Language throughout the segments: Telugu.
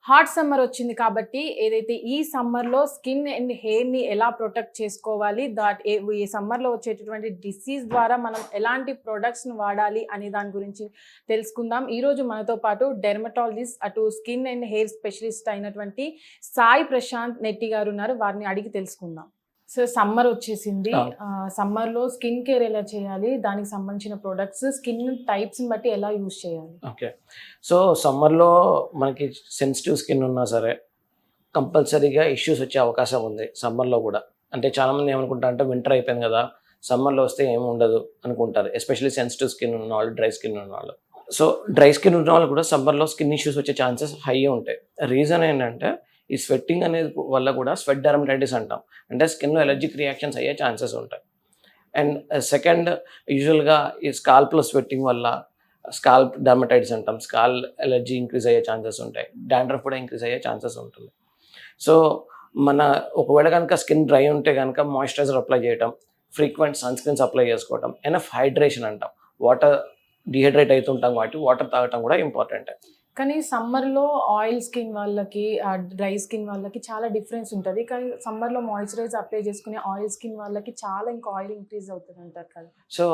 హాట్ సమ్మర్ వచ్చింది కాబట్టి ఏదైతే ఈ సమ్మర్‌లో స్కిన్ అండ్ హెయిర్‌ని ఎలా ప్రొటెక్ట్ చేసుకోవాలి? ఈ సమ్మర్‌లో వచ్చేటటువంటి డిసీజ్ ద్వారా మనం ఎలాంటి ప్రొడక్ట్స్‌ని వాడాలి అనే దాని గురించి తెలుసుకుందాం. ఈరోజు మనతో పాటు డెర్మటాలజిస్ట్, అటు స్కిన్ అండ్ హెయిర్ స్పెషలిస్ట్ అయినటువంటి సాయి ప్రశాంత్ నెట్టి గారు ఉన్నారు. వారిని అడిగి తెలుసుకుందాం. సో సమ్మర్ వచ్చేసింది. అవును. సమ్మర్‌లో స్కిన్ కేర్ ఎలా చేయాలి? దానికి సంబంధించిన ప్రొడక్ట్స్, స్కిన్ టైప్స్‌ని బట్టి ఎలా యూజ్ చేయాలి? ఓకే. సో, సమ్మర్‌లో మనకి సెన్సిటివ్ స్కిన్ ఉన్నా సరే, కంపల్సరీగా ఇష్యూస్ వచ్చే అవకాశం ఉంది సమ్మర్‌లో గూడా. అంటే చాలామంది ఏమనుకుంటారంటే వింటర్ అయిపోయింది గదా! సమ్మర్‌లో వస్తే ఏముండదు అనుకుంటారు. ఎస్పెషల్లీ సెన్సిటివ్ స్కిన్ ఉన్నవాళ్ళు, డ్రై స్కిన్ ఉన్నవాళ్ళు. సో, డ్రై స్కిన్ ఉన్నవాళ్ళు కూడా సమ్మర్‌లో స్కిన్ ఇష్యూస్ వచ్చే ఛాన్సెస్ హై ఉంటాయి. రీజన్ ఏంటంటే, ఈ స్వెట్టింగ్ అనేది వల్ల కూడా స్వెట్ డెర్మటైటిస్ అంటాం. అంటే స్కిన్‌లో అలర్జిక్ రియాక్షన్స్ అయ్యే ఛాన్సెస్ ఉంటాయి. అండ్ సెకండ్ యూజువల్‌గా ఈ స్కాల్ప్‌లో స్వెట్టింగ్ వల్ల స్కాల్ప్ డెర్మటైటిస్ అంటాం. అలర్జీ ఇంక్రీజ్ అయ్యే ఛాన్సెస్ ఉంటాయి. డాండ్రఫ్ కూడా ఇంక్రీజ్ అయ్యే ఛాన్సెస్ ఉంటుంది. సో, మన ఒకవేళ గనక స్కిన్ డ్రై ఉంటే గనక మాయిశ్చరైజర్ అప్లై చేయటం, ఫ్రీక్వెంట్ సన్ స్క్రీన్స్ అప్లై చేసుకోవటం, ఎనఫ్ హైడ్రేషన్ అంటాం. వాటర్ డీహైడ్రేట్ అవుతుంటాం కాబట్టి వాటర్ తాగటం కూడా ఇంపార్టెంటే. కానీ సమ్మర్‌లో ఆయిల్ స్కిన్ వాళ్ళకి, డ్రై స్కిన్ వాళ్ళకి చాలా డిఫరెన్స్ ఉంటది. కానీ సమ్మర్‌లో మాయిశ్చరైజర్ అప్లై చేసుకునే ఆయిల్ స్కిన్ వాళ్ళకి చాలా ఇంకా ఆయిల్ ఇంక్రీజ్ అవుతదంటారు కదా! సో,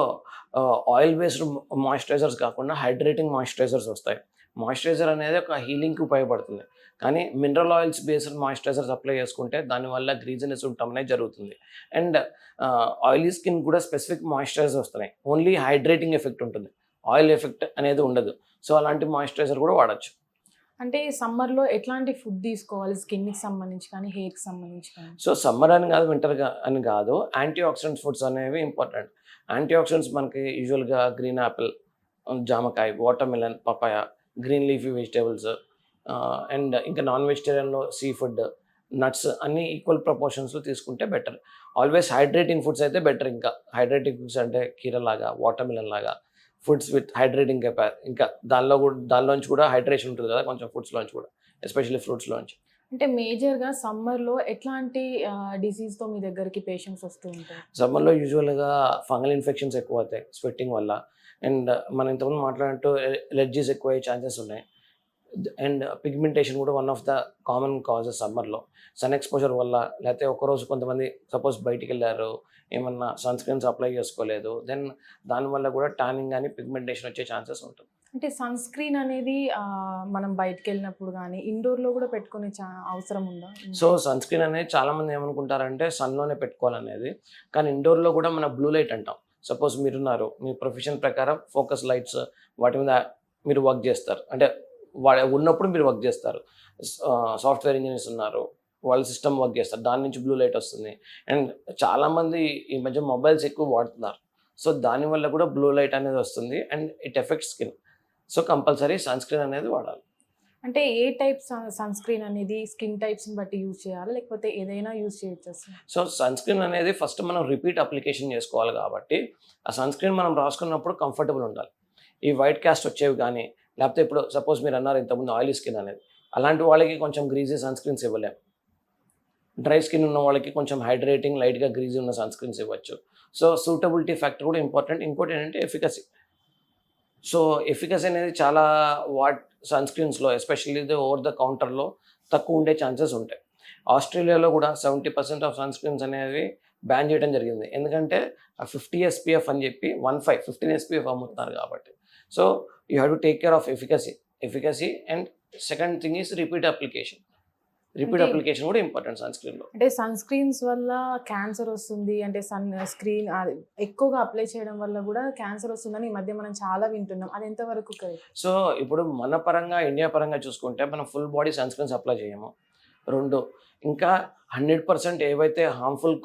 ఆయిల్ బేస్డ్ మాయిశ్చరైజర్స్ కాకుండా హైడ్రేటింగ్ మాయిశ్చరైజర్స్ వస్తాయి. మాయిశ్చరైజర్ అనేది ఒక హీలింగ్‌కి ఉపయోగపడుతుంది. కానీ mineral oils based moisturisers apply చేసుకుంటే దానివల్ల గ్రీజినెస్ ఉండటం అనేది జరుగుతుంది. అండ్ ఆయిలీ స్కిన్ కూడా స్పెసిఫిక్ మాయిశ్చరైజర్స్ వస్తున్నాయి. ఓన్లీ హైడ్రేటింగ్ ఎఫెక్ట్ ఉంటుంది. ఆయిల్ ఎఫెక్ట్ అనేది ఉండదు. సో, అలాంటి మాయిశ్చరైజర్ కూడా వాడొచ్చు. అంటే సమ్మర్‌లో ఎట్లాంటి ఫుడ్ తీసుకోవాలి? స్కిన్‌కి సంబంధించి కానీ, హెయిర్‌కి సంబంధించి కానీ? సో, సమ్మర్ అని కాదు, అని కాదు. యాంటీ ఆక్సిడెంట్స్ ఫుడ్స్ అనేవి ఇంపార్టెంట్. యాంటీ ఆక్సిడెంట్స్ మనకి యూజువల్‌గా గ్రీన్ యాపిల్, జామకాయ, watermelon, papaya, green leafy vegetables, and ఇంకా నాన్ వెజిటేరియన్‌లో సీ ఫుడ్, నట్స్ అన్నీ ఈక్వల్ ప్రపోర్షన్స్‌లో తీసుకుంటే బెటర్. ఆల్వేస్ హైడ్రేటింగ్ ఫుడ్స్ అయితే బెటర్ ఇంకా. హైడ్రేటింగ్ ఫుడ్స్ అంటే కీరలాగా, వాటర్‌మెలన్ లాగా ఫుడ్స్ విత్ హైడ్రేటింగ్ ఇంకా దానిలోంచి కూడా హైడ్రేషన్ ఉంటుంది కదా! కొంచెం ఫుడ్స్‌లోంచి కూడా. ఎస్పెషల్లీ ఫ్రూట్స్‌లోంచి. అంటే మేజర్‌గా సమ్మర్‌లో ఎట్లాంటి డిసీజ్‌తో మీ దగ్గరికి పేషెంట్స్ వస్తూ ఉంటారు? సమ్మర్‌లో యూజువల్‌గా ఫంగల్ ఇన్ఫెక్షన్స్ ఎక్కువవుతాయి స్వెట్టింగ్ వల్ల. అండ్ మనం ఇంతకుముందు మాట్లాడినట్టు ఎలర్జీస్ ఎక్కువయ్యే ఛాన్సెస్ ఉన్నాయి. అండ్ పిగ్మెంటేషన్ కూడా one of the common causes సమ్మర్‌లో. సన్ ఎక్స్‌పోజర్ వల్ల, లేకపోతే ఒకరోజు కొంతమంది సపోజ్ బయటికెళ్లారు, ఏమన్నా సన్ స్క్రీన్స్ అప్లై చేసుకోలేదు. దెన్ దానివల్ల కూడా టానింగ్ గాని, పిగ్మెంటేషన్ వచ్చే ఛాన్సెస్ ఉంటుంది. అంటే సన్ స్క్రీన్ అనేది మనం బయటికెళ్ళినప్పుడు గానీ, ఇండోర్‌లో గూడా పెట్టుకునే అవసరం ఉందా? సో, సన్ స్క్రీన్ అనేది చాలామంది ఏమనుకుంటారంటే సన్‌లోనే పెట్టుకోవాలనేది. కానీ ఇండోర్‌లో కూడా మన బ్లూ లైట్ అంటాం. సపోజ్ మీరున్నారు. మీ ప్రొఫెషన్ ప్రకారం ఫోకస్ లైట్స్ వాటి మీద మీరు వర్క్ చేస్తారు. అంటే ఉన్నప్పుడు మీరు వర్క్ చేస్తారు. సాఫ్ట్‌వేర్ ఇంజినీర్స్ ఉన్నారు. వాళ్ళు సిస్టమ్ వర్క్ చేస్తారు. దాని నుంచి బ్లూ లైట్ వస్తుంది. అండ్ చాలామంది ఈ మధ్య మొబైల్స్ ఎక్కువ వాడుతున్నారు. సో, దానివల్ల కూడా బ్లూ లైట్ అనేది వస్తుంది. And it effects skin. So, compulsory sunscreen అనేది వాడాలి. అంటే ఏ టైప్ సన్ స్క్రీన్ అనేది స్కిన్ టైప్స్‌ని బట్టి యూజ్ చేయాలా? లేకపోతే ఏదైనా యూజ్ చేయొచ్చా అసలు? సో, సన్ స్క్రీన్ అనేది ఫస్ట్ మనం రిపీట్ అప్లికేషన్ చేసుకోవాలి కాబట్టి, ఆ సన్ స్క్రీన్ మనం రాసుకున్నప్పుడు కంఫర్టబుల్ ఉండాలి. ఈ వైట్ కాస్ట్ వచ్చేవి గానీ, లేకపోతే ఇప్పుడు సపోజ్ మీరన్నారు ఇంతకుముందు ఆయిలీ స్కిన్ అనేది. అలాంటి వాళ్ళకి కొంచెం గ్రీజీ సన్ స్క్రీన్స్ ఇవ్వలేం. డ్రై స్కిన్ ఉన్న వాళ్ళకి కొంచెం హైడ్రేటింగ్, లైట్‌గా గ్రీజీ ఉన్న సన్ స్క్రీన్స్ ఇవ్వచ్చు. సో, సూటబిలిటీ ఫ్యాక్టర్ కూడా ఇంపార్టెంట్. ఇంకోటేంటంటే ఎఫికసీ. సో, ఎఫికసీ అనేది చాలా సన్ స్క్రీన్స్‌లో ఎస్పెషల్లీ ఓవర్ ద కౌంటర్‌లో తక్కువ ఉండే ఛాన్సెస్ ఉంటాయి. ఆస్ట్రేలియాలో కూడా 70% ఆఫ్ సన్ స్క్రీన్స్ అనేవి బ్యాన్ చేయడం జరిగింది. ఎందుకంటే ఆ 50 ఎస్‌పీఎఫ్ అని చెప్పి 15 ఎస్‌పీఎఫ్ అమ్ముతున్నారు కాబట్టి. So, you have to take care of efficacy and second thing is repeat application. Repeat అంటే అప్లికేషన్ కూడా ఇంపార్టెంట్ సన్ స్క్రీన్‌లో. అంటే సన్ స్క్రీన్స్ వల్ల క్యాన్సర్ వస్తుంది. అంటే స్క్రీన్ ఎక్కువగా అప్లై చేయడం వల్ల గూడా క్యాన్సర్ వస్తుందని ఈ మధ్య మనం చాలా వింటున్నాం. అది ఎంతవరకు కరెక్ట్? సో, ఇప్పుడు మన పరంగా, ఇండియా పరంగా చూసుకుంటే మనం full body sun screens apply చేయము. 2 ఇంకా 100% ఏవైతే హార్మ్‌ఫుల్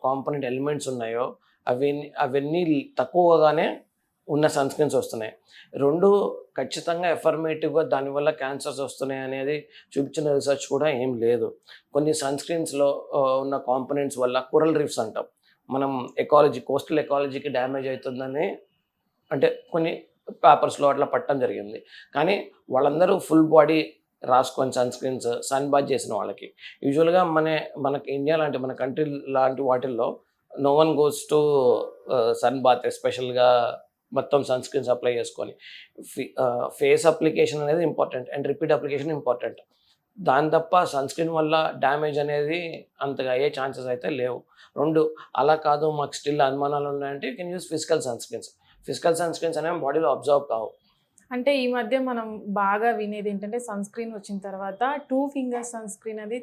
కాంపోనెంట్ ఎలిమెంట్స్ ఉన్నాయో అవన్నీ తక్కువగానే ఉన్న సన్ స్క్రీన్స్ వస్తున్నాయి. 2 ఖచ్చితంగా అఫర్మేటివ్‌గా దానివల్ల క్యాన్సర్స్ వస్తున్నాయి అనేది చూపించిన రిసర్చ్ కూడా ఏం లేదు. కొన్ని సన్ స్క్రీన్స్‌లో ఉన్న కాంపోనెంట్స్ వల్ల కోరల్ రీఫ్స్ అంటాం. మనం కోస్టల్ ఎకాలజీకి డ్యామేజ్ అవుతుందని అంటే కొన్ని పేపర్స్‌లో అట్లా పడటం జరిగింది. కానీ వాళ్ళందరూ ఫుల్ బాడీ రాసుకొని సన్ స్క్రీన్స్, సన్ బాత్ చేసిన వాళ్ళకి. యూజువల్‌గా మనకి ఇండియా లాంటి మన కంట్రీ లాంటి వాటిల్లో no one goes to sun bath ఎస్పెషల్‌గా మొత్తం సన్ స్క్రీన్స్ అప్లై చేసుకొని. ఫేస్ అప్లికేషన్ అనేది important and repeat application important. దాని తప్ప సన్ స్క్రీన్ వల్ల డ్యామేజ్ అనేది అంతగా అయ్యే ఛాన్సెస్ అయితే లేవు. 2 అలా కాదు మాకు స్టిల్ అనుమానాలు ఉన్నాయంటే you can use physical sunscreens. Physical sunscreens అనేవి బాడీలో అబ్జర్వ్ కావు. అంటే ఈ మధ్య మనం బాగా వినేది ఏంటంటే సన్ స్క్రీన్ వచ్చిన తర్వాత 2 ఫింగర్స్ సన్ స్క్రీన్ అది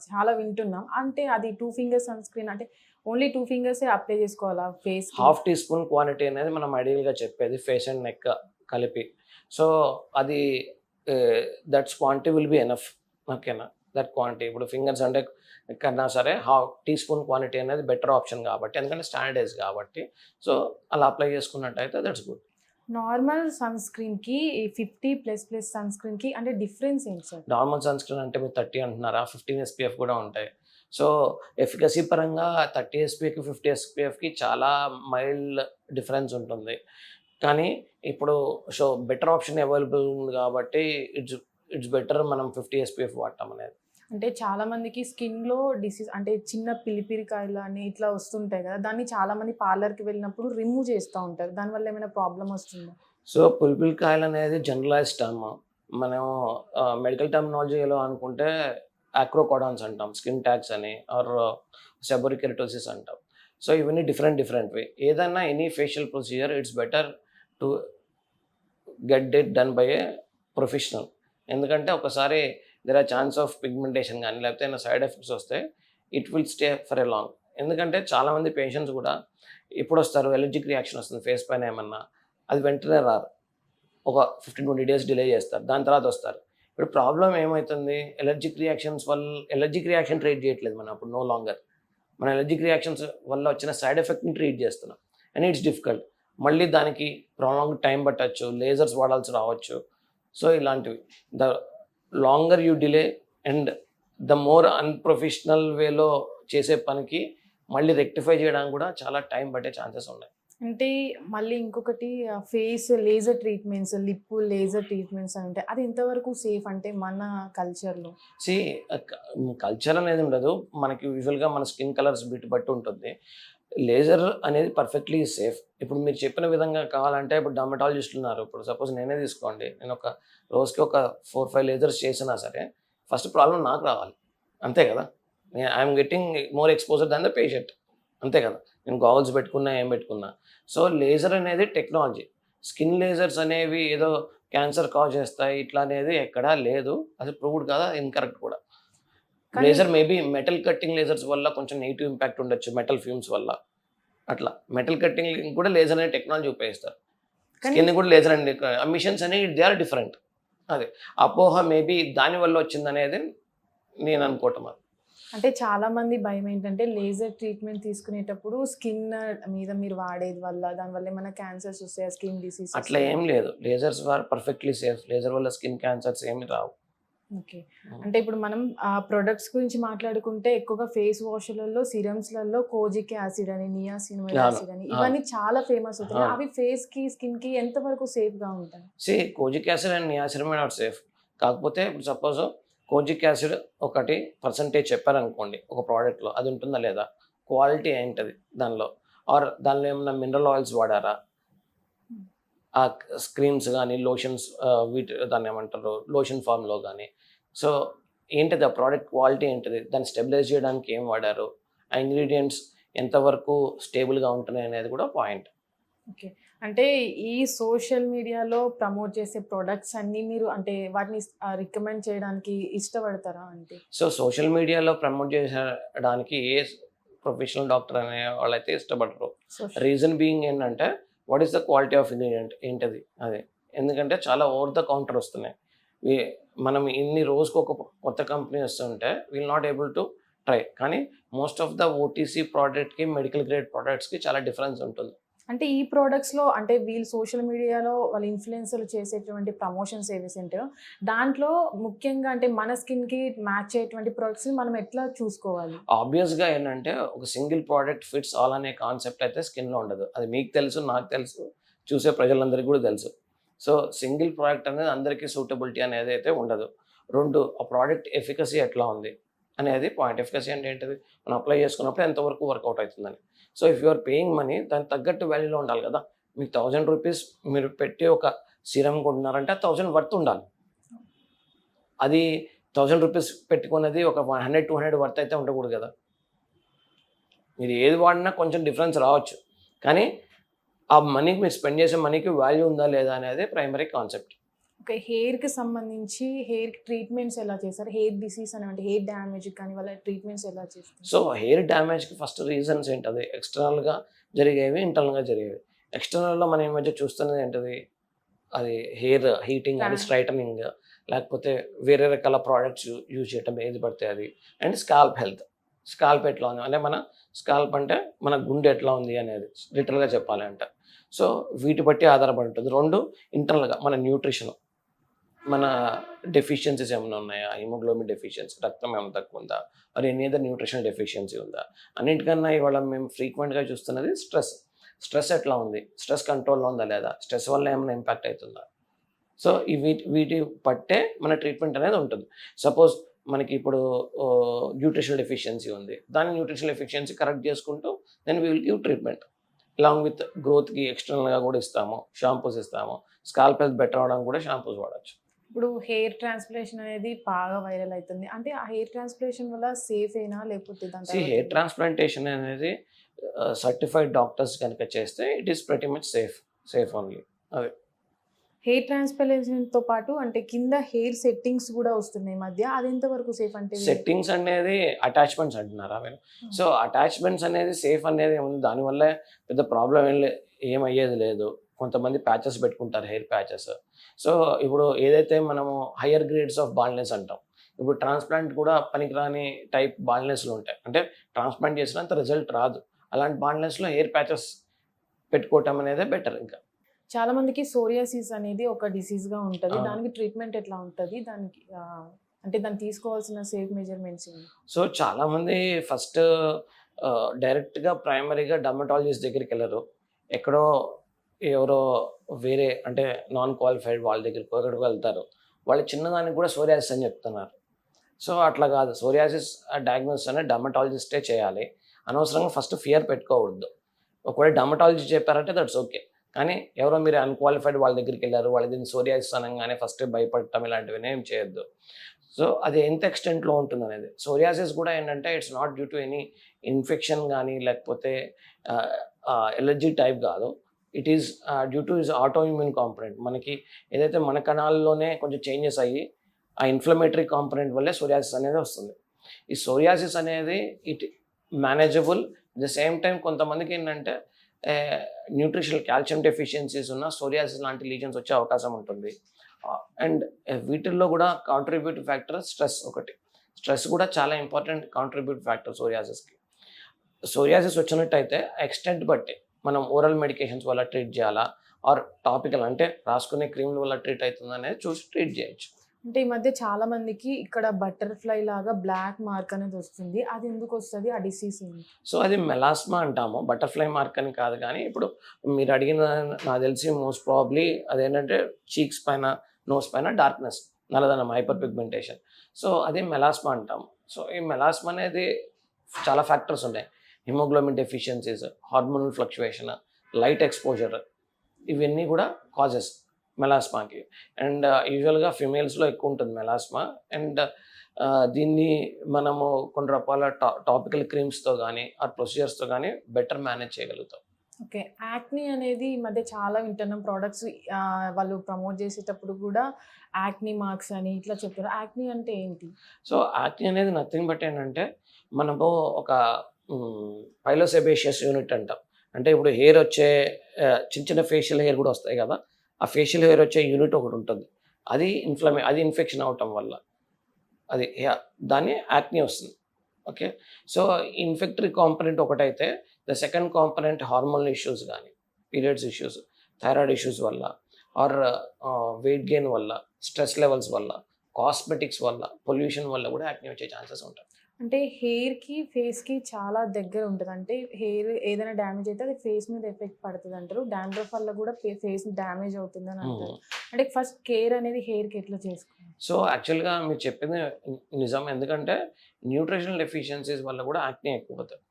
చాలా వింటున్నాం. అంటే అది 2 ఫింగర్స్ సన్ స్క్రీన్ అంటే ఓన్లీ 2 ఫింగర్సే అప్లై చేసుకోవాలా ఫేస్‌కి? హాఫ్ టీ స్పూన్ క్వాంటిటీ అనేది మనం ఐడియల్‌గా చెప్పేది ఫేస్ అండ్ నెక్ కలిపి. సో అది that's quantity will be enough. ఓకేనా? దట్ క్వాంటిటీ ఇప్పుడు ఫింగర్స్ అంటే కన్నా సరే హాఫ్ టీ స్పూన్ క్వాంటిటీ అనేది బెటర్ ఆప్షన్ కాబట్టి, ఎందుకంటే స్టాండర్డైజ్ కాబట్టి. సో అలా అప్లై చేసుకున్నట్టయితే దట్స్ గుడ్. నార్మల్ సన్ స్క్రీన్‌కి ఈ 50++ సన్ స్క్రీన్‌కి అంటే డిఫరెన్స్ ఏంటి సార్? నార్మల్ సన్ స్క్రీన్ అంటే మీరు 30 అంటున్నారా? 15 ఎస్‌పీఎఫ్ కూడా ఉంటాయి. సో ఎఫికసీ పరంగా 30 ఎస్‌పీఎఫ్‌కి 50 ఎస్‌పీఎఫ్‌కి చాలా మైల్డ్ డిఫరెన్స్ ఉంటుంది. కానీ ఇప్పుడు బెటర్ ఆప్షన్ అవైలబుల్ ఉంది కాబట్టి ఇట్స్ ఇట్స్ బెటర్ మనం 50 ఎస్‌పీఎఫ్ వాడటం అనేది. అంటే చాలా మందికి స్కిన్‌లో డిసీజ్ అంటే చిన్న పిలిపిరికాయలు అని ఇట్లా వస్తుంటాయి కదా! దాన్ని చాలా మంది పార్లర్‌కి వెళ్ళినప్పుడు రిమూవ్ చేస్తా ఉంటారు. దానివల్ల ఏమైనా ప్రాబ్లమ్ వస్తుందా? సో పులిపిల్ అనేది జనరలైజ్డ్ టర్మ్. మనం మెడికల్ టర్మినాలజీలో అనుకుంటే ఆక్రోకోడాన్స్ అంటాం, స్కిన్ ట్యాగ్స్ అని ఆర్ సెబోరిక్ కెరటోసిస్ అంటాం. సో ఇవన్నీ డిఫరెంట్‌వి. ఏదైనా any facial procedure it's better to get it done by a professional. ఎందుకంటే ఒకసారి there are chance of pigmentation కానీ లేకపోతే ఏమైనా సైడ్ ఎఫెక్ట్స్ వస్తే it will stay for a long. ఎందుకంటే చాలామంది పేషెంట్స్ కూడా ఎప్పుడొస్తారు, ఎలర్జిక్ రియాక్షన్ వస్తుంది ఫేస్ పైన ఏమన్నా, అది వెంటనే రారు. ఒక 15-20 డేస్ డిలే చేస్తారు. దాని తర్వాత వస్తారు. ఇప్పుడు ప్రాబ్లమ్ ఏమవుతుంది, ఎలర్జిక్ రియాక్షన్ ట్రీట్ చేయట్లేదు మనం అప్పుడు నో లాంగర్. మన ఎలర్జిక్ రియాక్షన్స్ వల్ల వచ్చిన సైడ్ ఎఫెక్ట్ని ట్రీట్ చేస్తున్నాం. And it's difficult. మళ్ళీ దానికి ప్రొలాంగ్ టైం పట్టచ్చు, లేజర్స్ వాడాల్సి రావచ్చు. సో ఇలాంటివి the longer you delay and the more unprofessional వేలో చేసే పనికి మళ్ళీ రెక్టిఫై చేయడానికి కూడా చాలా టైం పట్టే ఛాన్సెస్ ఉన్నాయి. అంటే మళ్ళీ ఇంకొకటి face laser treatments, lip laser treatments అని ఉంటాయి. అది ఎంతవరకు సేఫ్ అంటే మన కల్చర్‌లో? సీ కల్చర్ అనేది ఉండదు. మనకి యూజువల్‌గా మన స్కిన్ కలర్స్ బట్టి ఉంటుంది. లేజర్ అనేది పర్ఫెక్ట్‌లీ సేఫ్. ఇప్పుడు మీరు చెప్పిన విధంగా కావాలంటే ఇప్పుడు డర్మటాలజిస్టులు ఉన్నారు. ఇప్పుడు సపోజ్ నేనే తీసుకోండి. నేను ఒక రోజుకి ఒక 4, 5 లేజర్స్ చేసినా సరే ఫస్ట్ ప్రాబ్లమ్ నాకు రావాలి. అంతే కదా! I'm getting more exposure than the patient. అంతే కదా! నేను గాగుల్స్ పెట్టుకున్నా, ఏం పెట్టుకున్నా. సో లేజర్ అనేది టెక్నాలజీ. స్కిన్ లేజర్స్ అనేవి ఏదో క్యాన్సర్ కాజ్ చేస్తాయి ఇట్లా అనేది ఎక్కడా లేదు. అది ప్రూవ్డ్ కాదు, ఇన్‌కరెక్ట్ కూడా. కానీ laser maybe metal cutting lasers వల్ల కొంచెం నెగెటివ్ ఇంపాక్ట్ ఉండొచ్చు, మెటల్ ఫ్యూమ్స్ వల్ల. అట్లా మెటల్ కట్టింగ్ కూడా లేజర్ అనే టెక్నాలజీ ఉపయోగిస్తారు. కానీ స్కిన్ కూడా లేజర్ అండి. మిషన్స్ అనేవి దే ఆర్ డిఫరెంట్. అదే అపోహ మేబీ దానివల్ల వచ్చిందనేది నేను అనుకోవటం. అది అంటే చాలా మంది భయం ఏంటంటే లేజర్ ట్రీట్మెంట్ తీసుకునేటప్పుడు స్కిన్ మీద మీరు వాడేది వల్ల దానివల్ల ఏమైనా క్యాన్సర్స్ వస్తాయా? స్కిన్ డిసీజెస్ అట్లా ఏం లేదు. Lasers are perfectly safe. Laser వల్ల స్కిన్ క్యాన్సర్స్ ఏమి రావు. ఓకే. అంటే ఇప్పుడు మనం ప్రొడక్ట్స్ గురించి మాట్లాడుకుంటే ఎక్కువగా ఫేస్ వాష్‌లలో, సిరమ్స్‌లలో కోజిక్ యాసిడ్ అని, నియాసినమైడ్ అవును. యాసిడ్ అని అవును. ఇవన్నీ చాలా ఫేమస్ అవుతున్నాయి. అవును. అవి ఫేస్‌కి, స్కిన్‌కి ఎంతవరకు సేఫ్‌గా ఉంటాయి? Kojic acid and niacinamide are safe. కాకపోతే ఇప్పుడు సపోజ్ కోజిక్ యాసిడ్ ఒకటి పర్సెంటేజ్ చెప్పారనుకోండి ఒక ప్రోడక్ట్‌లో, అది ఉంటుందా లేదా? క్వాలిటీ ఏంటది దానిలో? ఆర్ దానిలో ఏమన్నా మినరల్ ఆయిల్స్ వాడారా? ఆ క్రీమ్స్ గానీ, లోషన్స్ దాన్నేమంటారు లోషన్ ఫార్మ్‌లో గానీ. సో ఏంటిది ఆ ప్రోడక్ట్ క్వాలిటీ ఏంటిది? దాన్ని స్టెబిలైజ్ చేయడానికి ఏం వాడారు? ఆ ఇంగ్రీడియెంట్స్ ఎంతవరకు స్టేబుల్‌గా ఉంటున్నాయి అనేది కూడా పాయింట్. ఓకే. అంటే ఈ సోషల్ మీడియాలో ప్రమోట్ చేసే ప్రొడక్ట్స్ అన్నీ మీరు అంటే వాటిని రికమెండ్ చేయడానికి ఇష్టపడతారా అంటే? సో సోషల్ మీడియాలో ప్రమోట్ చేసేయడానికి ఏ ప్రొఫెషనల్ డాక్టర్ అనే వాళ్ళైతే ఇష్టపడరు. సోషల్ రీజన్ బీయింగ్ ఏంటంటే what is the quality of ingredient ఏంటది అది. ఎందుకంటే చాలా ఓవర్ ద కౌంటర్ వస్తున్నాయి. వి- మనం ఇన్ని రోజుకు ఒక కొత్త కంపెనీ వస్తుంటే will not able to try. కానీ మోస్ట్ ఆఫ్ ద ఓటీసీ ప్రోడక్ట్కి మెడికల్ గ్రేడ్ ప్రోడక్ట్స్కి చాలా డిఫరెన్స్ ఉంటుంది. అంటే ఈ ప్రొడక్ట్స్‌లో అంటే వీళ్ళు సోషల్ మీడియాలో వాళ్ళ ఇన్‌ఫ్లుయెన్సర్‌లు చేసేటువంటి ప్రమోషన్స్ ఏవైతే ఉంటాయో, దాంట్లో ముఖ్యంగా అంటే మన స్కిన్‌కి మ్యాచ్ అయ్యేటువంటి ప్రొడక్ట్స్‌ని మనం ఎట్లా చూసుకోవాలి? ఆబ్వియస్గా ఏంటంటే ఒక సింగిల్ ప్రోడక్ట్ ఫిట్స్ ఆల్ అనే కాన్సెప్ట్ అయితే స్కిన్లో ఉండదు. అది మీకు తెలుసు, నాకు తెలుసు, చూసే ప్రజలందరికీ కూడా తెలుసు. సో సింగిల్ ప్రోడక్ట్ అనేది అందరికీ సూటబిలిటీ అనేది అయితే ఉండదు. 2 ఆ ప్రోడక్ట్ ఎఫికసీ ఎట్లా ఉంది అనేది పాయింట్. ఎఫికసీ అంటే ఏంటిది, మనం అప్లై చేసుకున్నప్పుడు ఎంతవరకు వర్కౌట్ అవుతుందని. So if you are paying money దానికి తగ్గట్టు వాల్యూలో ఉండాలి కదా. మీకు ₹1000 మీరు పెట్టి ఒక సీరం కొంటున్నారంటే 1000 వర్త్ ఉండాలి. అది రూ. 1000 పెట్టుకున్నది ఒక 100-200 వర్త్ అయితే ఉండకూడదు కదా. మీరు ఏది వాడినా కొంచెం డిఫరెన్స్ రావచ్చు, కానీ ఆ మనీకి మీరు స్పెండ్ చేసే మనీకి వాల్యూ ఉందా లేదా అనేది ప్రైమరీ కాన్సెప్ట్. ఓకే. హెయిర్‌కి సంబంధించి హెయిర్‌కి ట్రీట్మెంట్స్ ఎలా చేస్తారు? హెయిర్ డిసీజ్ అని అంటే హెయిర్ డ్యామేజ్ కానీ వాళ్ళ ట్రీట్మెంట్స్ ఎలా చేస్తారు? సో హెయిర్ డ్యామేజ్కి ఫస్ట్ రీజన్స్ ఏంటది? ఎక్స్టర్నల్గా జరిగేవి, ఇంటర్నల్గా జరిగేవి. ఎక్స్టర్నల్లో మనం ఈ మధ్య చూస్తున్నది ఏంటది? అది హెయిర్ హీటింగ్ కానీ, స్ట్రైటనింగ్, లేకపోతే వేరే రకాల ప్రోడక్ట్స్ యూజ్ చేయటం, ఏది పడితే అది. And scalp health. స్కాల్ప్ ఎట్లా ఉంది అంటే మన స్కాల్ప్ అంటే మన గుండె ఎట్లా ఉంది అనేది లిటరల్గా చెప్పాలంటే. సో వీటి బట్టి ఆధారపడి ఉంటుంది. 2 ఇంటర్నల్గా మన న్యూట్రిషన్, మన డెఫిషియన్సీస్ ఏమైనా ఉన్నాయా, హిమోగ్లోబిన్ డెఫిషియన్సీ, రక్తం ఏమైనా తక్కువ ఉందా, మరి ఎనీ అదర్ న్యూట్రిషనల్ డెఫిషియన్సీ ఉందా. అన్నిటికన్నా ఇవాళ మేము ఫ్రీక్వెంట్గా చూస్తున్నది స్ట్రెస్ ఎట్లా ఉంది, స్ట్రెస్ కంట్రోల్లో ఉందా లేదా, స్ట్రెస్ వల్ల ఏమైనా ఇంపాక్ట్ అవుతుందా. సో ఈ వీటి పట్టే మన ట్రీట్మెంట్ అనేది ఉంటుంది. సపోజ్ మనకి ఇప్పుడు న్యూట్రిషనల్ డెఫిషియన్సీ ఉంది, దాని న్యూట్రిషనల్ డెఫిషియన్సీ కరెక్ట్ చేసుకుంటూ then we will give treatment. Along with గ్రోత్కి ఎక్స్టర్నల్గా కూడా ఇస్తాము, షాంపూస్ ఇస్తాము. స్కాల్ప్ హెల్త్ బెటర్ అవడానికి కూడా షాంపూస్ వాడచ్చు. ఇప్పుడు హెయిర్ ట్రాన్స్‌ప్లాంటేషన్ అనేది బాగా వైరల్ అవుతుంది. అంటే ఆ హెయిర్ ట్రాన్స్‌ప్లాంటేషన్ వల్ల సేఫేనా? లేకపోతే దాని తర్వాత హెయిర్ ట్రాన్స్ప్లాంటేషన్ అనేది సర్టిఫైడ్ డాక్టర్స్ కనుక చేస్తే it is pretty much safe only. అదే హెయిర్ ట్రాన్స్‌ప్లాంటేషన్‌తో పాటు అంటే కింద హెయిర్ సెట్టింగ్స్ కూడా వస్తున్నాయి ఈ మధ్య. అది ఎంతవరకు సేఫ్ అంటే? సెట్టింగ్స్ అనేది అటాచ్మెంట్స్ అంటున్నారా మీరు? సో అటాచ్మెంట్స్ అనేది సేఫ్ అనేది ఏముంది, దానివల్ల పెద్ద ప్రాబ్లం ఏమయ్యేది లేదు. కొంతమంది ప్యాచెస్ పెట్టుకుంటారు, హెయిర్ ప్యాచెస్. సో ఇప్పుడు ఏదైతే మనము హయ్యర్ గ్రేడ్స్ ఆఫ్ బాల్నెస్ అంటాం, ఇప్పుడు ట్రాన్స్ప్లాంట్ కూడా పనికిరాని టైప్ బాల్నెస్లు ఉంటాయి. అంటే ట్రాన్స్ప్లాంట్ చేసినంత రిజల్ట్ రాదు. అలాంటి బాల్నెస్లో హెయిర్ ప్యాచెస్ పెట్టుకోవటం అనేది బెటర్. ఇంకా చాలా మందికి సోరియాసిస్ అనేది ఒక డిసీజ్‌గా ఉంటది. అవును. దానికి ట్రీట్మెంట్ ఎట్లా ఉంటది? దానికి అంటే దాన్ని తీసుకోవాల్సిన సేఫ్ మెజర్‌మెంట్స్ ఏంటి? సో చాలామంది ఫస్ట్ డైరెక్ట్గా ప్రైమరీగా డర్మటాలజిస్ట్ దగ్గరికి వెళ్ళరు. ఎక్కడో ఎవరో వేరే అంటే నాన్ క్వాలిఫైడ్ వాళ్ళ దగ్గరికి ఎక్కడికో వెళ్తారు. వాళ్ళు చిన్నదానికి కూడా సోరియాసిస్ అని చెప్తున్నారు. సో అట్లా కాదు, సోరియాసిస్ డయాగ్నోసిస్ అనేది డర్మటాలజిస్టే చేయాలి. అనవసరంగా ఫస్ట్ ఫియర్ పెట్టుకోవద్దు. ఒకవేళ డర్మటాలజీ చెప్పారంటే దట్స్ ఓకే, కానీ ఎవరో మీరు అన్‌క్వాలిఫైడ్ వాళ్ళ దగ్గరికి వెళ్లారు, వాళ్ళు దీన్ని సోరియాసిస్ అనంగానే ఫస్ట్ భయపడటం ఇలాంటివి ఏం చేయొద్దు. సో అది ఎంత ఎక్స్టెంట్‌లో ఉంటుందనేది. సోరియాసిస్ కూడా ఏంటంటే it's not due to any infection గానీ, లేకపోతే ఎలర్జీ టైప్ కాదు. It is due to his auto immune component. మనకి ఏదైతే మన కణాల్లోనే కొంచెం చేంజెస్ అయ్యి ఆ ఇన్ఫ్లమేటరీ కాంపోనెంట్ వల్లే సోరియాసిస్ అనేది వస్తుంది. ఈ సోరియాసిస్ అనేది it manageable. At the same time కొంతమందికి ఏంటంటే న్యూట్రిషనల్ కాల్షియం డెఫిషియన్సీస్ ఉన్న సోరియాసిస్ లాంటి లీజన్స్ వచ్చే అవకాశం ఉంటుంది. అండ్ వీటిల్లో కూడా కాంట్రిబ్యూటివ్ ఫ్యాక్టర్ స్ట్రెస్ ఒకటి. స్ట్రెస్ కూడా చాలా ఇంపార్టెంట్ కాంట్రిబ్యూటివ్ ఫ్యాక్టర్ సోరియాసిస్కి. సోరియాసిస్ వచ్చినట్టయితే ఎక్స్టెంట్ బట్టి మనం ఓరల్ మెడికేషన్స్ వల్ల ట్రీట్ చేయాలా, ఆర్ టాపికల్ అంటే రాసుకునే క్రీమ్ల వల్ల ట్రీట్ అవుతుందా అనేది చూసి ట్రీట్ చేయొచ్చు. అంటే ఈ మధ్య చాలా మందికి ఇక్కడ బటర్‌ఫ్లై లాగా బ్లాక్ మార్క్ అనేది వస్తుంది. అది ఎందుకు వస్తది? ఆ డిసీజ్ ఏంటి? సో అది మెలాస్మా అంటాము. బటర్‌ఫ్లై మార్క్ అని కాదు, కానీ ఇప్పుడు మీరు అడిగిన నాకు తెలిసి మోస్ట్ ప్రాబబ్లీ అదేంటంటే చీక్స్ పైన, నోస్ పైన డార్క్నెస్, నల్లదనం, హైపర్ పిగ్మెంటేషన్. సో అదే మెలాస్మా అంటాము. సో ఈ మెలాస్మా అనేది చాలా ఫ్యాక్టర్స్ ఉన్నాయి. Haemoglobin deficiencies, hormonal fluctuation, light exposure, ఇవన్నీ కూడా కాజెస్ మెలాస్మాకి. అండ్ యూజువల్గా ఫిమేల్స్లో ఎక్కువ ఉంటుంది మెలాస్మా. అండ్ దీన్ని మనము కొన్ని రకాల టాపికల్ క్రీమ్స్తో కానీ ఆర్ ప్రొసీజర్స్తో కానీ బెటర్ మేనేజ్ చేయగలుగుతాం. ఓకే. యాక్ని అనేది ఈ మధ్య చాలా వింటున్నాం. ప్రొడక్ట్స్ వాళ్ళు ప్రమోట్ చేసేటప్పుడు కూడా యాక్ని మార్క్స్ అని ఇట్లా చెప్తారు. యాక్ని అంటే ఏంటి? సో యాక్ని అనేది నథింగ్ బట్ ఏంటంటే మనము ఒక పైలోసెబేషియస్ యూనిట్ అంటాం. అంటే ఇప్పుడు హెయిర్ వచ్చే చిన్న చిన్న ఫేషియల్ హెయిర్ కూడా వస్తాయి కదా, ఆ ఫేషియల్ హెయిర్ వచ్చే యూనిట్ ఒకటి ఉంటుంది. అది అది ఇన్ఫెక్షన్ అవటం వల్ల అది దాన్ని యాక్ని వస్తుంది. ఓకే. సో ఇన్ఫెక్టరీ కాంపనెంట్ ఒకటైతే the second component hormonal issues కానీ, పీరియడ్స్ ఇష్యూస్, థైరాయిడ్ ఇష్యూస్ వల్ల, ఆర్ వెయిట్ గెయిన్ వల్ల, స్ట్రెస్ లెవెల్స్ వల్ల, కాస్మెటిక్స్ వల్ల, పొల్యూషన్ వల్ల కూడా యాక్ని వచ్చే ఛాన్సెస్ ఉంటాయి. అంటే హెయిర్‌కి, ఫేస్‌కి చాలా దగ్గర ఉంటది. అంటే హెయిర్ ఏదైనా డ్యామేజ్ అయితే అది ఫేస్ మీద ఎఫెక్ట్ పడతదంటారు. డాండ్రఫ్ వల్ల కూడా ఫేస్ డ్యామేజ్ అవుతుందని అంటారు. అంటే ఫస్ట్ కేర్ అనేది హెయిర్‌కి ఎట్లా చేసుకోవాలి? సో యాక్చువల్గా మీరు చెప్పింది నిజం. ఎందుకంటే న్యూట్రిషనల్ డెఫిషియన్సీస్ వల్ల కూడా యాక్ని ఎక్కువ అవుతుంది.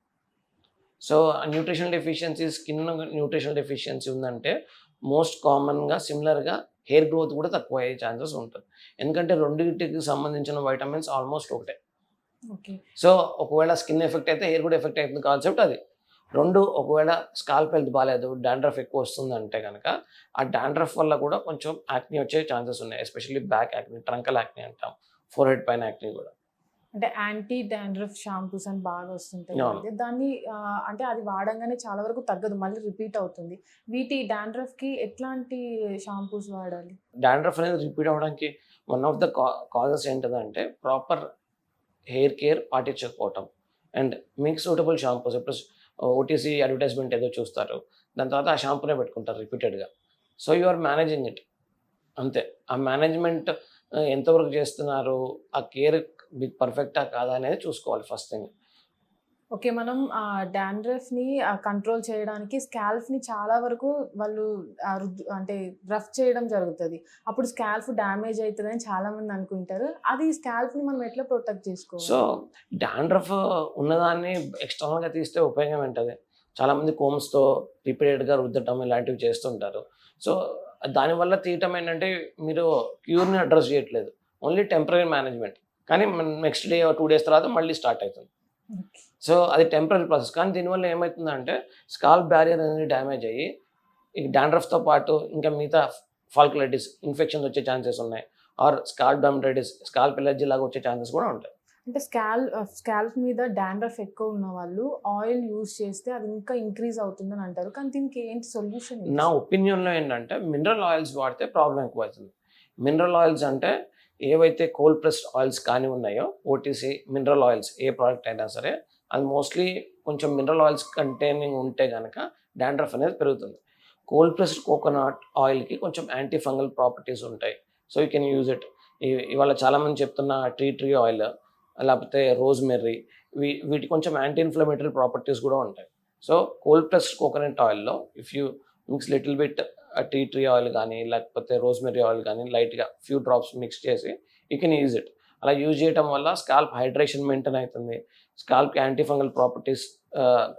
So nutritional deficiency, skin nutritional deficiency ఉందంటే మోస్ట్ కామన్గా సిమిలర్గా హెయిర్ గ్రోత్ కూడా తక్కువ అయ్యే ఛాన్సెస్ ఉంటుంది. ఎందుకంటే రెండింటికి సంబంధించిన వైటమిన్స్ ఆల్మోస్ట్ ఒకటే. ఓకే. సో ఒకవేళ స్కిన్ ఎఫెక్ట్ అయితే హెయిర్ కూడా ఎఫెక్ట్ అవుతుంది కాన్సెప్ట్ అది. 2 ఒకవేళ స్కాల్ప్ హెల్త్ బాలేదు, డాండ్రఫ్ ఎక్కువ వస్తుందంటే గనక ఆ డాండ్రఫ్ వల్ల కూడా కొంచెం యాక్నీ వచ్చే ఛాన్సెస్ ఉన్నాయి. ఎస్పెషల్లీ బ్యాక్ యాక్నీ, ట్రంకల్ యాక్నీ అంటాం. ఫోర్‌హెడ్ పైన యాక్నీ కూడా. అంటే యాంటీ డాండ్రఫ్ షాంపూస్ అని బాగా వస్తుంటాయి. అవును. అయితే దాన్ని అంటే అది వాడంగానే చాలా వరకు తగ్గదు. మళ్ళీ రిపీట్ అవుతుంది. వీటి డాండ్రఫ్‌కి ఎట్లాంటి షాంపూస్ వాడాలి? డాండ్రఫ్ అనేది రిపీట్ అవ్వడానికి వన్ ఆఫ్ ద కాజెస్ ఏంటిదంటే ప్రాపర్ హెయిర్ కేర్ పాటించకపోవటం. అండ్ మీకు సూటబుల్ షాంపూస్ ఇప్పుడు ఓటీసీ అడ్వర్టైజ్మెంట్ ఏదో చూస్తారు. దాని తర్వాత ఆ షాంపూనే పెట్టుకుంటారు రిపీటెడ్‌గా. So you are managing it. అంతే. ఆ మేనేజ్‌మెంట్ ఎంతవరకు చేస్తున్నారు? ఆ కేర్ మీకు పర్ఫెక్టా కాదా అనేది చూసుకోవాలి ఫస్ట్ థింగ్. ఓకే. మనం డాండ్రఫ్‌ని కంట్రోల్ చేయడానికి స్కాల్ప్‌ని చాలా వరకు వాళ్ళు అంటే రఫ్ చేయడం జరుగుతది. అప్పుడు స్కాల్ప్ డ్యామేజ్ అయితదని చాలామంది అనుకుంటారు. అది స్కాల్ప్‌ని మనం ఎట్లా ప్రొటెక్ట్ చేసుకోవాలి? సో డాండ్రఫ్ ఉన్నదాన్ని ఎక్స్టర్నల్‌గా తీస్తే ఉపయోగం ఏంటది? చాలామంది కోమ్స్‌తో రిపీటెడ్‌గా రుద్దటం ఇలాంటివి చేస్తుంటారు. సో దానివల్ల తీయటం ఏంటంటే మీరు క్యూర్‌ని అడ్రెస్ చేయట్లేదు. Only temporary management. కానీ నెక్స్ట్ డే 2 డేస్ తర్వాత మళ్ళీ స్టార్ట్ అవుతుంది. ఓకే. సో అది టెంపరరీ ప్రాసెస్. కానీ దీనివల్ల ఏమవుతుందంటే స్కాల్ప్ బ్యారియర్ అనేది డ్యామేజ్ అయ్యి ఈ డాండ్రఫ్‌తో పాటు ఇంకా మిగతా ఫాల్కులైటిస్ ఇన్ఫెక్షన్స్ వచ్చే ఛాన్సెస్ ఉన్నాయి. Or scalp dermatitis, scalp allergy లాగా వచ్చే ఛాన్సెస్ కూడా ఉంటాయి. అంటే స్కాల్ప్ మీద డాండ్రఫ్ ఎక్కువ ఉన్న వాళ్ళు ఆయిల్ యూజ్ చేస్తే అది ఇంకా ఇంక్రీజ్ అవుతుందని అంటారు. కానీ దీనికి ఏంటి సొల్యూషన్? నా ఒపీనియన్‌లో ఏంటంటే మినరల్ ఆయిల్స్ వాడితే ప్రాబ్లమ్ ఎక్కువవుతుంది. మినరల్ ఆయిల్స్ అంటే ఏవైతే కోల్డ్ ప్రెస్డ్ ఆయిల్స్ కానీ ఉన్నాయో ఓటీసీ మినరల్ ఆయిల్స్ ఏ ప్రోడక్ట్ అయినా సరే అది మోస్ట్లీ కొంచెం మినరల్ ఆయిల్స్ కంటైనింగ్ ఉంటే కనుక డాండ్రఫ్ అనేది పెరుగుతుంది. కోల్డ్ ప్రెస్డ్ కోకోనట్ ఆయిల్కి కొంచెం యాంటీ ఫంగల్ ప్రాపర్టీస్ ఉంటాయి. So you can use it. ఇవాళ చాలామంది చెప్తున్న ట్రీ ఆయిల్ లేకపోతే రోజ్మెర్రీ వీటి కొంచెం యాంటీ ఇన్ఫ్లమేటరీ ప్రాపర్టీస్ కూడా ఉంటాయి. సో కోల్డ్ ప్రెస్డ్ కోకోనట్ ఆయిల్లో if you mix little bit tree oil కానీ లేకపోతే రోజ్మెర్రీ ఆయిల్ కానీ లైట్గా ఫ్యూ డ్రాప్స్ మిక్స్ చేసి యూ కెన్ యూజ్ ఇట్. అలా యూజ్ చేయడం వల్ల స్కాల్ప్ హైడ్రేషన్ మెయింటైన్ అవుతుంది. స్కాల్ప్కి యాంటీ ఫంగల్ ప్రాపర్టీస్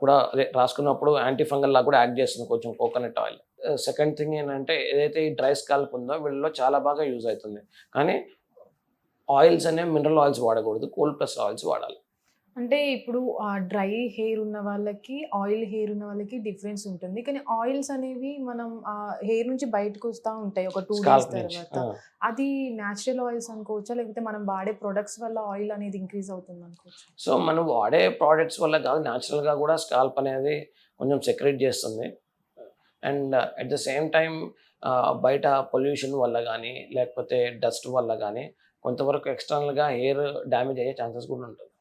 కూడా అదే రాసుకున్నప్పుడు యాంటీ ఫంగల్ లాగా కూడా యాక్ట్ చేస్తుంది కొంచెం కోకోనట్ ఆయిల్. సెకండ్ థింగ్ ఏంటంటే ఏదైతే ఈ డ్రై స్కాల్ప్ ఉందో వీళ్ళలో చాలా బాగా యూజ్ అవుతుంది. కానీ ఆయిల్స్ అనేవి మినరల్ ఆయిల్స్ వాడకూడదు, కోల్డ్ ప్రెస్డ్ ఆయిల్స్ వాడాలి. అంటే ఇప్పుడు డ్రై హెయిర్ ఉన్న వాళ్ళకి, ఆయిల్ హెయిర్ ఉన్న వాళ్ళకి డిఫరెన్స్ ఉంటుంది. కానీ ఆయిల్స్ అనేవి మనం హెయిర్ నుంచి బయటకు వస్తా ఉంటాయి ఒక 2 డేస్ స్కాల్ప్ నుంచి తర్వాత. అది న్యాచురల్ ఆయిల్స్ అనుకోవచ్చా? లేకపోతే మనం వాడే ప్రొడక్ట్స్ వల్ల ఆయిల్ అనేది ఇంక్రీజ్ అవుతుంది అనుకోవచ్చా? సో మనం వాడే ప్రోడక్ట్స్ వల్ల కాదు, న్యాచురల్గా కూడా స్కాల్ప్ అనేది కొంచెం సెక్రెట్ చేస్తుంది. And at the same time బయట పొల్యూషన్ వల్ల కానీ లేకపోతే డస్ట్ వల్ల కానీ కొంతవరకు ఎక్స్టర్నల్గా హెయిర్ డ్యామేజ్ అయ్యే ఛాన్సెస్ కూడా ఉంటుంది.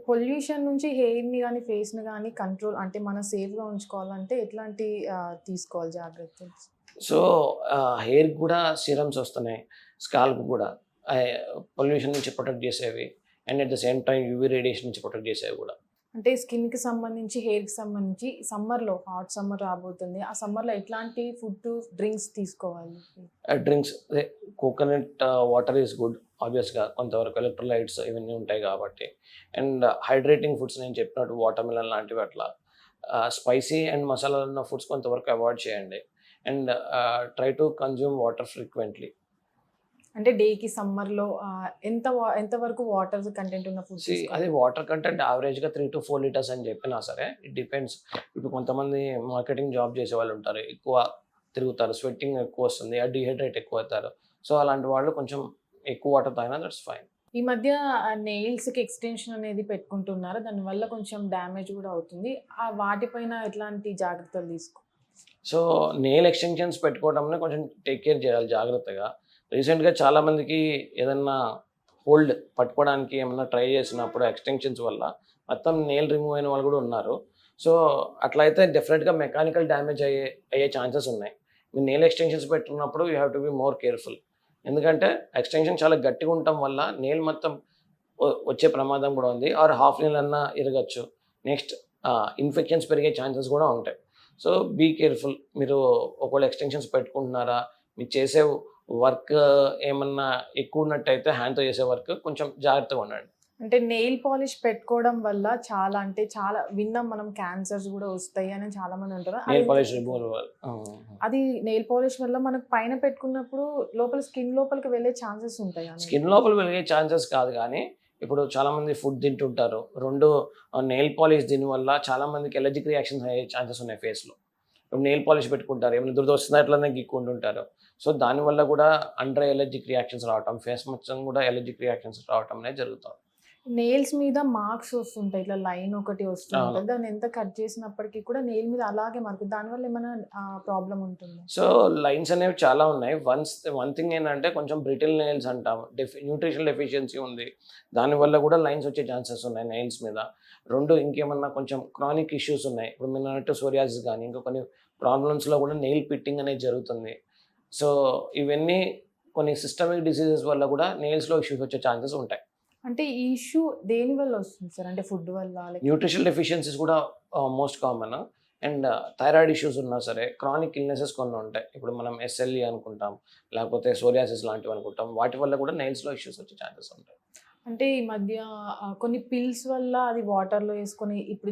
పొల్యూషన్ నుంచి హెయిర్‌ని గానీ, ఫేస్‌ని గానీ కంట్రోల్ అంటే మనం సేఫ్‌గా ఉంచుకోవాలంటే ఎట్లాంటి తీసుకోవాలి జాగ్రత్తలు? సో హెయిర్‌కి కూడా సీరమ్స్ వస్తున్నాయి, స్కాల్ప్ కూడా పొల్యూషన్ నుంచి ప్రొటెక్ట్ చేసేవి and at the same time UV radiation నుంచి ప్రొటెక్ట్ చేసేవి కూడా. అంటే స్కిన్‌కి సంబంధించి, హెయిర్‌కి సంబంధించి సమ్మర్‌లో హాట్ సమ్మర్ రాబోతుంది. ఆ సమ్మర్‌లో ఎట్లాంటి ఫుడ్, డ్రింక్స్ తీసుకోవాలి? డ్రింక్స్ అదే కోకోనట్ వాటర్ ఈస్ గుడ్ ఆబ్వియస్గా, కొంతవరకు ఎలక్ట్రోలైట్స్ ఇవన్నీ ఉంటాయి కాబట్టి. అండ్ హైడ్రేటింగ్ ఫుడ్స్ నేను చెప్పినట్టు వాటర్ మిలన్ లాంటివి అట్లా. స్పైసీ అండ్ మసాలాలు ఉన్న ఫుడ్స్ కొంతవరకు అవాయిడ్ చేయండి. And try to consume water frequently. అంటే డేకి సమ్మర్‌లో ఎంత వరకు వాటర్ కంటెంట్ ఉన్న ఫుడ్ అది వాటర్ కంటెంట్ యావరేజ్గా 3 to 4 లీటర్స్ అని చెప్పినా సరే ఇట్ డిపెండ్స్. ఇప్పుడు కొంతమంది మార్కెటింగ్ జాబ్ చేసే వాళ్ళు ఉంటారు, ఎక్కువ తిరుగుతారు, స్వెట్టింగ్ ఎక్కువ వస్తుంది, డీహైడ్రేట్ ఎక్కువ అవుతారు. సో అలాంటి వాళ్ళు కొంచెం ఎక్కువ వాటర్ తాగినా దట్స్ ఫైన్. ఈ మధ్య నెయిల్స్‌కి ఎక్స్‌టెన్షన్ అనేది పెట్టుకుంటున్నారు. దానివల్ల కొంచెం డ్యామేజ్ కూడా అవుతుంది. వాటిపైన ఎట్లాంటి జాగ్రత్తలు సో నెయిల్ ఎక్స్టెన్షన్స్ పెట్టుకోవడంలో కొంచెం టేక్ కేర్ చేయాలి జాగ్రత్తగా. రీసెంట్గా చాలామందికి ఏదన్నా హోల్డ్ పట్టుకోవడానికి ఏమన్నా ట్రై చేసినప్పుడు ఎక్స్టెన్షన్స్ వల్ల మొత్తం నెయిల్ రిమూవ్ అయిన వాళ్ళు కూడా ఉన్నారు. సో అట్లయితే డెఫినెట్గా మెకానికల్ డ్యామేజ్ అయ్యే ఛాన్సెస్ ఉన్నాయి. మీరు నెయిల్ ఎక్స్టెన్షన్స్ పెట్టుకున్నప్పుడు you have to be more careful. ఎందుకంటే ఎక్స్టెన్షన్ చాలా గట్టిగా ఉండటం వల్ల నెయిల్ మొత్తం వచ్చే ప్రమాదం కూడా ఉంది. ఆర్ హాఫ్ నెయిల్ అన్నా ఇరగచ్చు. నెక్స్ట్ ఇన్ఫెక్షన్స్ పెరిగే ఛాన్సెస్ కూడా ఉంటాయి. So be careful. మీరు ఒకవేళ ఎక్స్టెన్షన్స్ పెట్టుకుంటున్నారా, మీరు చేసే వర్క్ ఏమన్నా ఎక్కువ ఉన్నట్టయితే హ్యాండ్తో చేసే వర్క్ కొంచెం జాగ్రత్తగా ఉండండి. అంటే నెయిల్ పాలిష్ పెట్టుకోవడం వల్ల చాలా అంటే చాలా విన్నాం మనం, క్యాన్సర్స్ కూడా వస్తాయి అని చాలా మంది అంటారు. Nail polish removal. అది నెయిల్ పాలిష్ వల్ల మనకు పైన పెట్టుకున్నప్పుడు లోపల స్కిన్ లోపలికి వెళ్ళే ఛాన్సెస్ ఉంటాయి. స్కిన్ లోపల వెలిగే ఛాన్సెస్ కాదు, కానీ ఇప్పుడు చాలా మంది ఫుడ్ తింటుంటారు, రెండు నెయిల్ పాలిష్ దీనివల్ల చాలా మందికి ఎలర్జిక్ రియాక్షన్స్ అయ్యే ఛాన్సెస్ ఉన్నాయి ఫేస్లో. ఇప్పుడు నెయిల్ పాలిష్ పెట్టుకుంటారు, ఏమైనా దురద వస్తుందా అట్లనే గిక్కుంటుంటారు. సో దానివల్ల కూడా అండర్ ఎలర్జిక్ రియాక్షన్స్ రావటం, ఫేస్ మొత్తం కూడా ఎలర్జిక్ రియాక్షన్స్ రావటం అనేది జరుగుతుంది. నెయిల్స్ మీద మార్క్స్ వస్తుంటాయి, ఇట్లా లైన్ ఒకటి వస్తుంటుంది, దాన్ని ఎంత కట్ చేసినప్పటికీ కూడా నెయిల్ మీద అలాగే మార్కు, దానివల్ల ఏమైనా ప్రాబ్లం ఉంటుంది? సో లైన్స్ అనేవి చాలా ఉన్నాయి. వన్ థింగ్ ఏంటంటే కొంచెం బ్రిటిల్ నెయిల్స్ అంటాం, న్యూట్రిషన్ డెఫిషియన్సీ ఉంది, దానివల్ల కూడా లైన్స్ వచ్చే ఛాన్సెస్ ఉన్నాయి నెయిల్స్ మీద. రెండు ఇంకేమన్నా కొంచెం క్రానిక్ ఇష్యూస్ ఉన్నాయి, ఇప్పుడు మీరు అన్నట్టు సోరియాసిస్ కానీ ఇంకా కొన్ని ప్రాబ్లమ్స్లో కూడా నెయిల్ పిట్టింగ్ అనేది జరుగుతుంది. సో ఇవన్నీ కొన్ని సిస్టమిక్ డిసీజెస్ వల్ల కూడా నెయిల్స్లో ఇష్యూస్ వచ్చే ఛాన్సెస్ ఉంటాయి. అంటే ఈ ఇష్యూ దేని వల్ల వస్తుంది సార్? అంటే ఫుడ్ వల్ల, న్యూట్రిషన్ డెఫిషియన్సీస్ కూడా most common. And thyroid issues ఉన్నా సరే, క్రానిక్ ఇల్నెసెస్ కొన్ని ఉంటాయి, ఇప్పుడు మనం SLE అనుకుంటాం, లేకపోతే సోరియాసిస్ లాంటివి అనుకుంటాం, వాటి వల్ల కూడా నెయిల్స్లో ఇష్యూస్ వచ్చే ఛాన్సెస్ ఉంటాయి. అంటే ఈ మధ్య కొన్ని పిల్స్ వల్ల అది వాటర్లో వేసుకొని ఇప్పుడు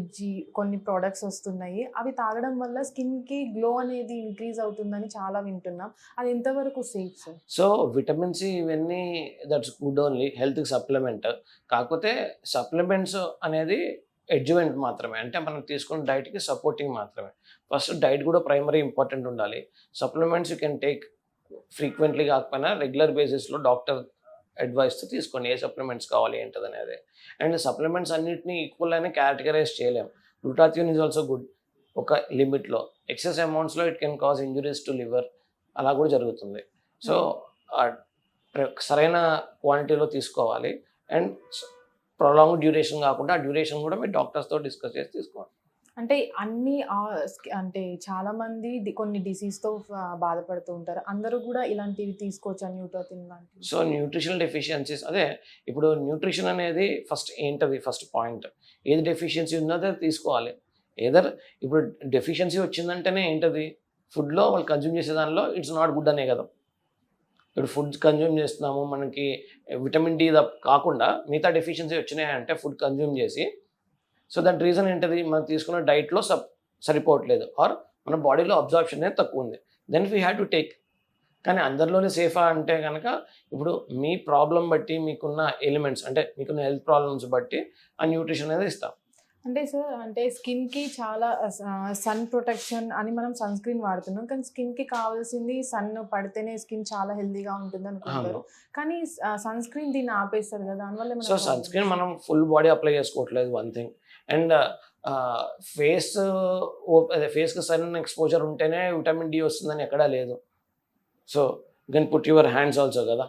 కొన్ని ప్రోడక్ట్స్ వస్తున్నాయి, అవి తాగడం వల్ల స్కిన్కి గ్లో అనేది ఇంక్రీజ్ అవుతుందని చాలా వింటున్నాం, అది ఎంతవరకు safe sir? So vitamin C ఇవన్నీ దట్స్ గుడ్ ఓన్లీ, హెల్త్కి సప్లిమెంట్. కాకపోతే సప్లిమెంట్స్ అనేది ఎడ్జువెంట్ మాత్రమే, అంటే మనం తీసుకున్న డైట్కి సపోర్టింగ్ మాత్రమే. ఫస్ట్ డైట్ కూడా ప్రైమరీ ఇంపార్టెంట్ ఉండాలి. Supplements you can take frequently కాకపోయినా రెగ్యులర్ బేసిస్లో డాక్టర్ అడ్వైస్తో తీసుకోండి ఏ సప్లిమెంట్స్ కావాలి ఏంటది అనేది. అండ్ సప్లిమెంట్స్ అన్నింటినీ ఈక్వల్ అయినా కేటగరైజ్ చేయలేం. గ్లూటాథియోన్ ఈజ్ ఆల్సో గుడ్ ఒక లిమిట్లో, ఎక్సెస్ అమౌంట్స్లో it can cause injuries to liver, అలా కూడా జరుగుతుంది. సో సరైన క్వాంటిటీలో తీసుకోవాలి. అండ్ ప్రొలాంగ్ డ్యూరేషన్ కాకుండా ఆ డ్యూరేషన్ కూడా మీరు డాక్టర్స్తో డిస్కస్ చేసి తీసుకోండి. అంటే అన్ని అంటే చాలా మంది కొన్ని డిసీజ్తో బాధపడుతూ ఉంటారు, అందరూ కూడా ఇలాంటివి తీసుకోవచ్చు న్యూట్రోథిన్ లాంటివి. సో న్యూట్రిషనల్ డెఫిషియన్సీస్, అదే ఇప్పుడు న్యూట్రిషన్ అనేది ఫస్ట్ ఏంటది, ఫస్ట్ పాయింట్ ఏది డెఫిషియన్సీ ఉన్నదో తీసుకోవాలి. ఏదర్ ఇప్పుడు డెఫిషియన్సీ వచ్చిందంటేనే ఏంటది, ఫుడ్లో వాళ్ళు కన్జ్యూమ్ చేసే దానిలో ఇట్స్ నాట్ గుడ్ అనే కదా. ఇప్పుడు ఫుడ్ కన్జ్యూమ్ చేస్తున్నాము, మనకి విటమిన్ డి కాకుండా మిగతా డెఫిషియన్సీ వచ్చినాయంటే ఫుడ్ కన్జ్యూమ్ చేసి, సో దట్ రీజన్ ఏంటది, మనం తీసుకున్న డైట్లో సరిపోవట్లేదు, ఆర్ మన బాడీలో అబ్జార్ప్షన్ అనేది తక్కువ ఉంది, then we have to take. కానీ అందరిలోనే సేఫా అంటే కనుక ఇప్పుడు మీ ప్రాబ్లం బట్టి, మీకున్న ఎలిమెంట్స్ అంటే మీకున్న హెల్త్ ప్రాబ్లమ్స్ బట్టి ఆ న్యూట్రిషన్ అనేది ఇస్తాం. అంటే సార్, అంటే స్కిన్కి చాలా సన్ ప్రొటెక్షన్ అని మనం సన్ స్క్రీన్ వాడుతున్నాం, కానీ స్కిన్కి కావాల్సింది సన్ పడితేనే స్కిన్ చాలా హెల్తీగా ఉంటుంది అనుకుంటారు, కానీ సన్ స్క్రీన్ దీన్ని ఆపేస్తారు కదా, దానివల్ల. సో సన్ స్క్రీన్ మనం ఫుల్ బాడీ అప్లై చేసుకోవట్లేదు వన్ థింగ్. అండ్ ఫేస్కి సన్ ఎక్స్పోజర్ ఉంటేనే విటమిన్ డి వస్తుందని ఎక్కడా లేదు. So you can put your hands also కదా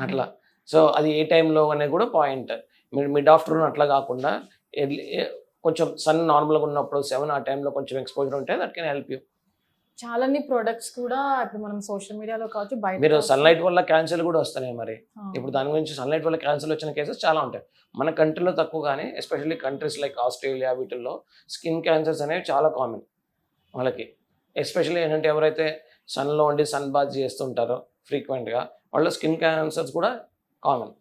అట్లా. సో అది ఏ టైంలో అనేది కూడా పాయింట్. మీరు మిడ్ ఆఫ్టర్నూన్ అట్లా కాకుండా కొంచెం సన్ నార్మల్గా ఉన్నప్పుడు 7 ఆ టైంలో కొంచెం ఎక్స్పోజర్ ఉంటే దట్ కెన్ హెల్ప్ యూ. చాలాన్ని ప్రొడక్ట్స్ కూడా ఇప్పుడు మనం సోషల్ మీడియాలో కావచ్చు, బయట మీరు సన్లైట్ వల్ల క్యాన్సర్ కూడా వస్తున్నాయి మరి. ఇప్పుడు దాని గురించి సన్లైట్ వల్ల క్యాన్సర్ వచ్చిన కేసెస్ చాలా ఉంటాయి మన కంట్రీలో, తక్కువ కానీ ఎస్పెషల్లీ కంట్రీస్ లైక్ ఆస్ట్రేలియా వీటిల్లో స్కిన్ క్యాన్సర్స్ అనేవి చాలా కామన్ వాళ్ళకి. ఎస్పెషల్లీ ఏంటంటే ఎవరైతే సన్లో ఉండి సన్ బాత్ చేస్తుంటారో ఫ్రీక్వెంట్గా, వాళ్ళ స్కిన్ క్యాన్సర్స్ కూడా కామన్.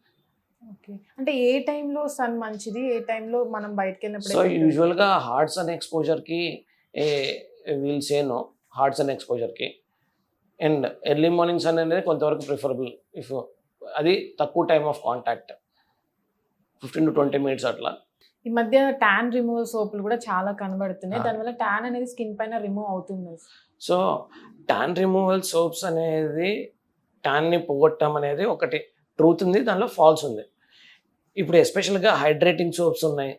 ఓకే, అంటే ఏ టైంలో సన్ మంచిది, ఏ టైంలో మనం బయటకు వెళ్ళినప్పుడు? సో యూజువల్గా హార్ట్ సన్ ఎక్స్పోజర్కి we'll say no, hard sun ఎక్స్పోజర్కి. అండ్ ఎర్లీ మార్నింగ్ సన్ అనేది కొంతవరకు ప్రిఫరబుల్ ఇఫ్ అది తక్కువ time of contact, 15 to 20 minutes అట్లా. ఈ మధ్య ట్యాన్ రిమూవల్ సోపులు కూడా చాలా కనబడుతున్నాయి, దానివల్ల ట్యాన్ అనేది స్కిన్ పైన రిమూవ్ అవుతుంది. సో ట్యాన్ రిమూవల్ సోప్స్ అనేది ట్యాన్ని పోగొట్టడం అనేది ఒకటి ట్రూత్ ఉంది, దానిలో ఫాల్స్ ఉంది. ఇప్పుడు ఎస్పెషల్గా హైడ్రేటింగ్ సోప్స్ ఉన్నాయి,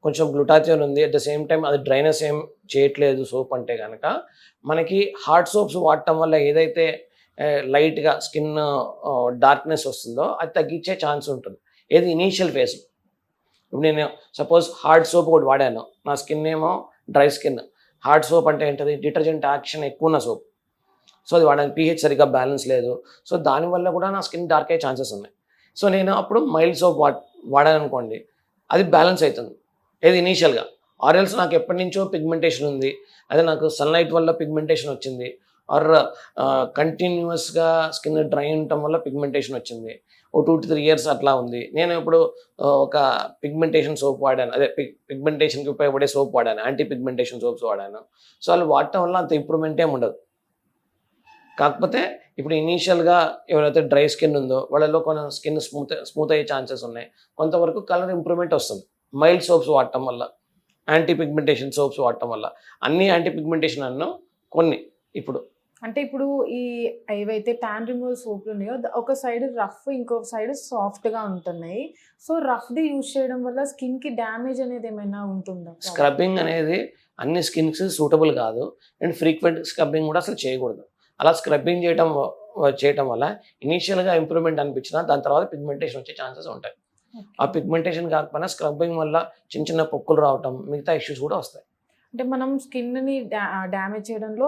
కొంచెం గ్లూటాథియోన్ ఉంది, అట్ ద సేమ్ టైం అది డ్రైనెస్ ఏం చేయట్లేదు సోప్ అంటే కనుక, మనకి హార్డ్ సోప్స్ వాడటం వల్ల ఏదైతే లైట్గా స్కిన్ డార్క్నెస్ వస్తుందో అది తగ్గించే ఛాన్స్ ఉంటుంది. ఏది ఇనీషియల్ ఫేజ్. ఇప్పుడు నేను సపోజ్ హార్డ్ సోప్ ఒకటి వాడాను, నా స్కిన్ ఏమో డ్రై స్కిన్. హార్డ్ సోప్ అంటే ఏంటది, డిటర్జెంట్ యాక్షన్ ఎక్కువ ఉన్న సోప్. సో అది వాడడానికి pH సరిగ్గా బ్యాలెన్స్ లేదు, సో దానివల్ల కూడా నా స్కిన్ డార్క్ అయ్యే ఛాన్సెస్ ఉన్నాయి. సో నేను అప్పుడు మైల్డ్ సోప్ వాడాను అనుకోండి, అది బ్యాలెన్స్ అవుతుంది ఏది ఇనీషియల్గా. ఆర్ఎల్స్ నాకు ఎప్పటి నుంచో పిగ్మెంటేషన్ ఉంది, అదే నాకు సన్లైట్ వల్ల పిగ్మెంటేషన్ వచ్చింది, ఆర్ కంటిన్యూస్గా స్కిన్ డ్రై ఉండటం వల్ల పిగ్మెంటేషన్ వచ్చింది, ఓ 2 to 3 years అట్లా ఉంది. నేను ఇప్పుడు ఒక పిగ్మెంటేషన్ సోప్ వాడాను, అదే పిగ్మెంటేషన్కి ఉపయోగపడే సోప్ వాడాను, యాంటీ పిగ్మెంటేషన్ సోప్స్ వాడాను. సో వాళ్ళు వాడటం వల్ల అంత ఇంప్రూవ్మెంట్ ఏమి ఉండదు. కాకపోతే ఇప్పుడు ఇనీషియల్గా ఎవరైతే డ్రై స్కిన్ ఉందో వాళ్ళలో కొన్ని స్కిన్ స్మూత్ అయ్యే ఛాన్సెస్ ఉన్నాయి, కొంతవరకు కలర్ ఇంప్రూవ్మెంట్ వస్తుంది మైల్డ్ సోప్స్ వాడటం వల్ల, యాంటీ పిగ్మెంటేషన్ సోప్స్ వాడటం వల్ల. అన్ని యాంటీ పిగ్మెంటేషన్ అన్నో కొన్ని ఇప్పుడు అంటే ఇప్పుడు ఈ ఏవైతే ట్యాన్ రిమూవల్ సోప్లు ఉన్నాయో ఒక సైడ్ రఫ్, ఇంకొక సైడ్ సాఫ్ట్గా ఉంటున్నాయి. సో రఫ్ది యూజ్ చేయడం వల్ల స్కిన్కి డ్యామేజ్ అనేది ఏమైనా ఉంటుందా? స్క్రబ్బింగ్ అనేది అన్ని స్కిన్కి సూటబుల్ కాదు, అండ్ ఫ్రీక్వెంట్ స్క్రబ్బింగ్ కూడా అసలు చేయకూడదు. అలా స్క్రబ్బింగ్ చేయటం వల్ల ఇనీషియల్గా ఇంప్రూవ్మెంట్ అనిపించినా దాని తర్వాత పిగ్మెంటేషన్ వచ్చే ఛాన్సెస్ ఉంటాయి. ఆ పిగ్మెంటేషన్ కాకపోయినా స్క్రబ్బింగ్ వల్ల చిన్న చిన్న పొక్కులు రావటం, మిగతా ఇష్యూస్ కూడా వస్తాయి. అంటే మనం స్కిన్ని డ్యామేజ్ చేయడంలో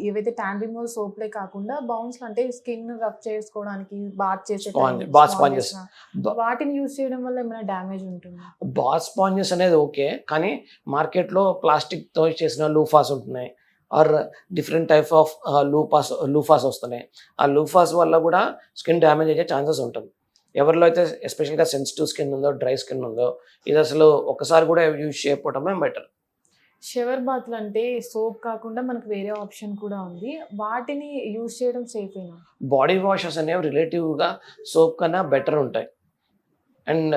ఏవైతే ట్యాన్ రిమూవల్ సోప్లే కాకుండా బౌన్స్లు, అంటే స్కిన్ రఫ్ చేసుకోవడానికి బాత్ చేసే బాత్ స్పాంజెస్, వాటిని యూజ్ చేయడం వల్ల ఏమైనా డ్యామేజ్ ఉంటుందా? బాత్ స్పాంజెస్ అనేది ఓకే, కానీ మార్కెట్లో ప్లాస్టిక్తో చేసిన లూఫాస్ ఉంటున్నాయి, or different type of loofahs వస్తున్నాయి. ఆ లూఫాస్ వల్ల కూడా స్కిన్ డ్యామేజ్ అయ్యే ఛాన్సెస్ ఉంటుంది. ఎవరిలో అయితే ఎస్పెషల్గా సెన్సిటివ్ స్కిన్ ఉందో, డ్రై స్కిన్ ఉందో, ఇది అసలు ఒకసారి కూడా యూజ్ చేయకపోవడమే బెటర్. షవర్ బాత్లు అంటే సోప్ కాకుండా మనకు వేరే ఆప్షన్ కూడా ఉంది, వాటిని యూజ్ చేయడం సేఫేనా? బాడీ వాషెస్ అనేవి రిలేటివ్గా సోప్ కన్నా బెటర్ ఉంటాయి, అండ్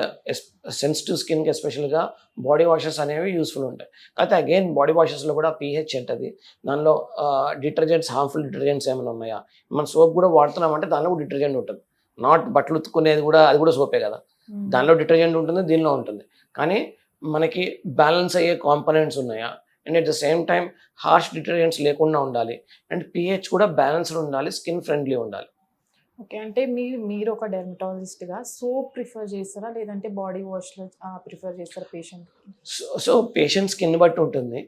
సెన్సిటివ్ స్కిన్కి ఎస్పెషల్గా బాడీ వాషెస్ అనేవి యూస్ఫుల్ ఉంటాయి. అయితే అగైన్ బాడీ వాషెస్లో కూడా pH ఉంటుంది, దానిలో డిటర్జెంట్స్, హార్మ్ఫుల్ డిటర్జెంట్స్ ఏమైనా ఉన్నాయా? మనం సోప్ కూడా వాడుతున్నామంటే దానిలో కూడా డిటర్జెంట్ ఉంటుంది, నాట్ బట్టలు ఉతుక్కునేది కూడా, అది కూడా సోపే కదా, దానిలో డిటర్జెంట్ ఉంటుంది, దీనిలో ఉంటుంది. కానీ మనకి బ్యాలెన్స్ అయ్యే కాంపోనెంట్స్ ఉన్నాయా, and at the same time harsh detergents లేకుండా ఉండాలి, అండ్ pH కూడా బ్యాలెన్స్డ్ ఉండాలి, స్కిన్ ఫ్రెండ్లీ ఉండాలి. ఓకే, అంటే మీరు ఒక డెర్మటాలజిస్ట్గా సోప్ ప్రిఫర్ చేస్తారా, లేదంటే బాడీ వాష్లో ప్రిఫర్ చేస్తారా పేషెంట్? సో పేషెంట్ స్కిన్ బట్టి ఉంటుంది.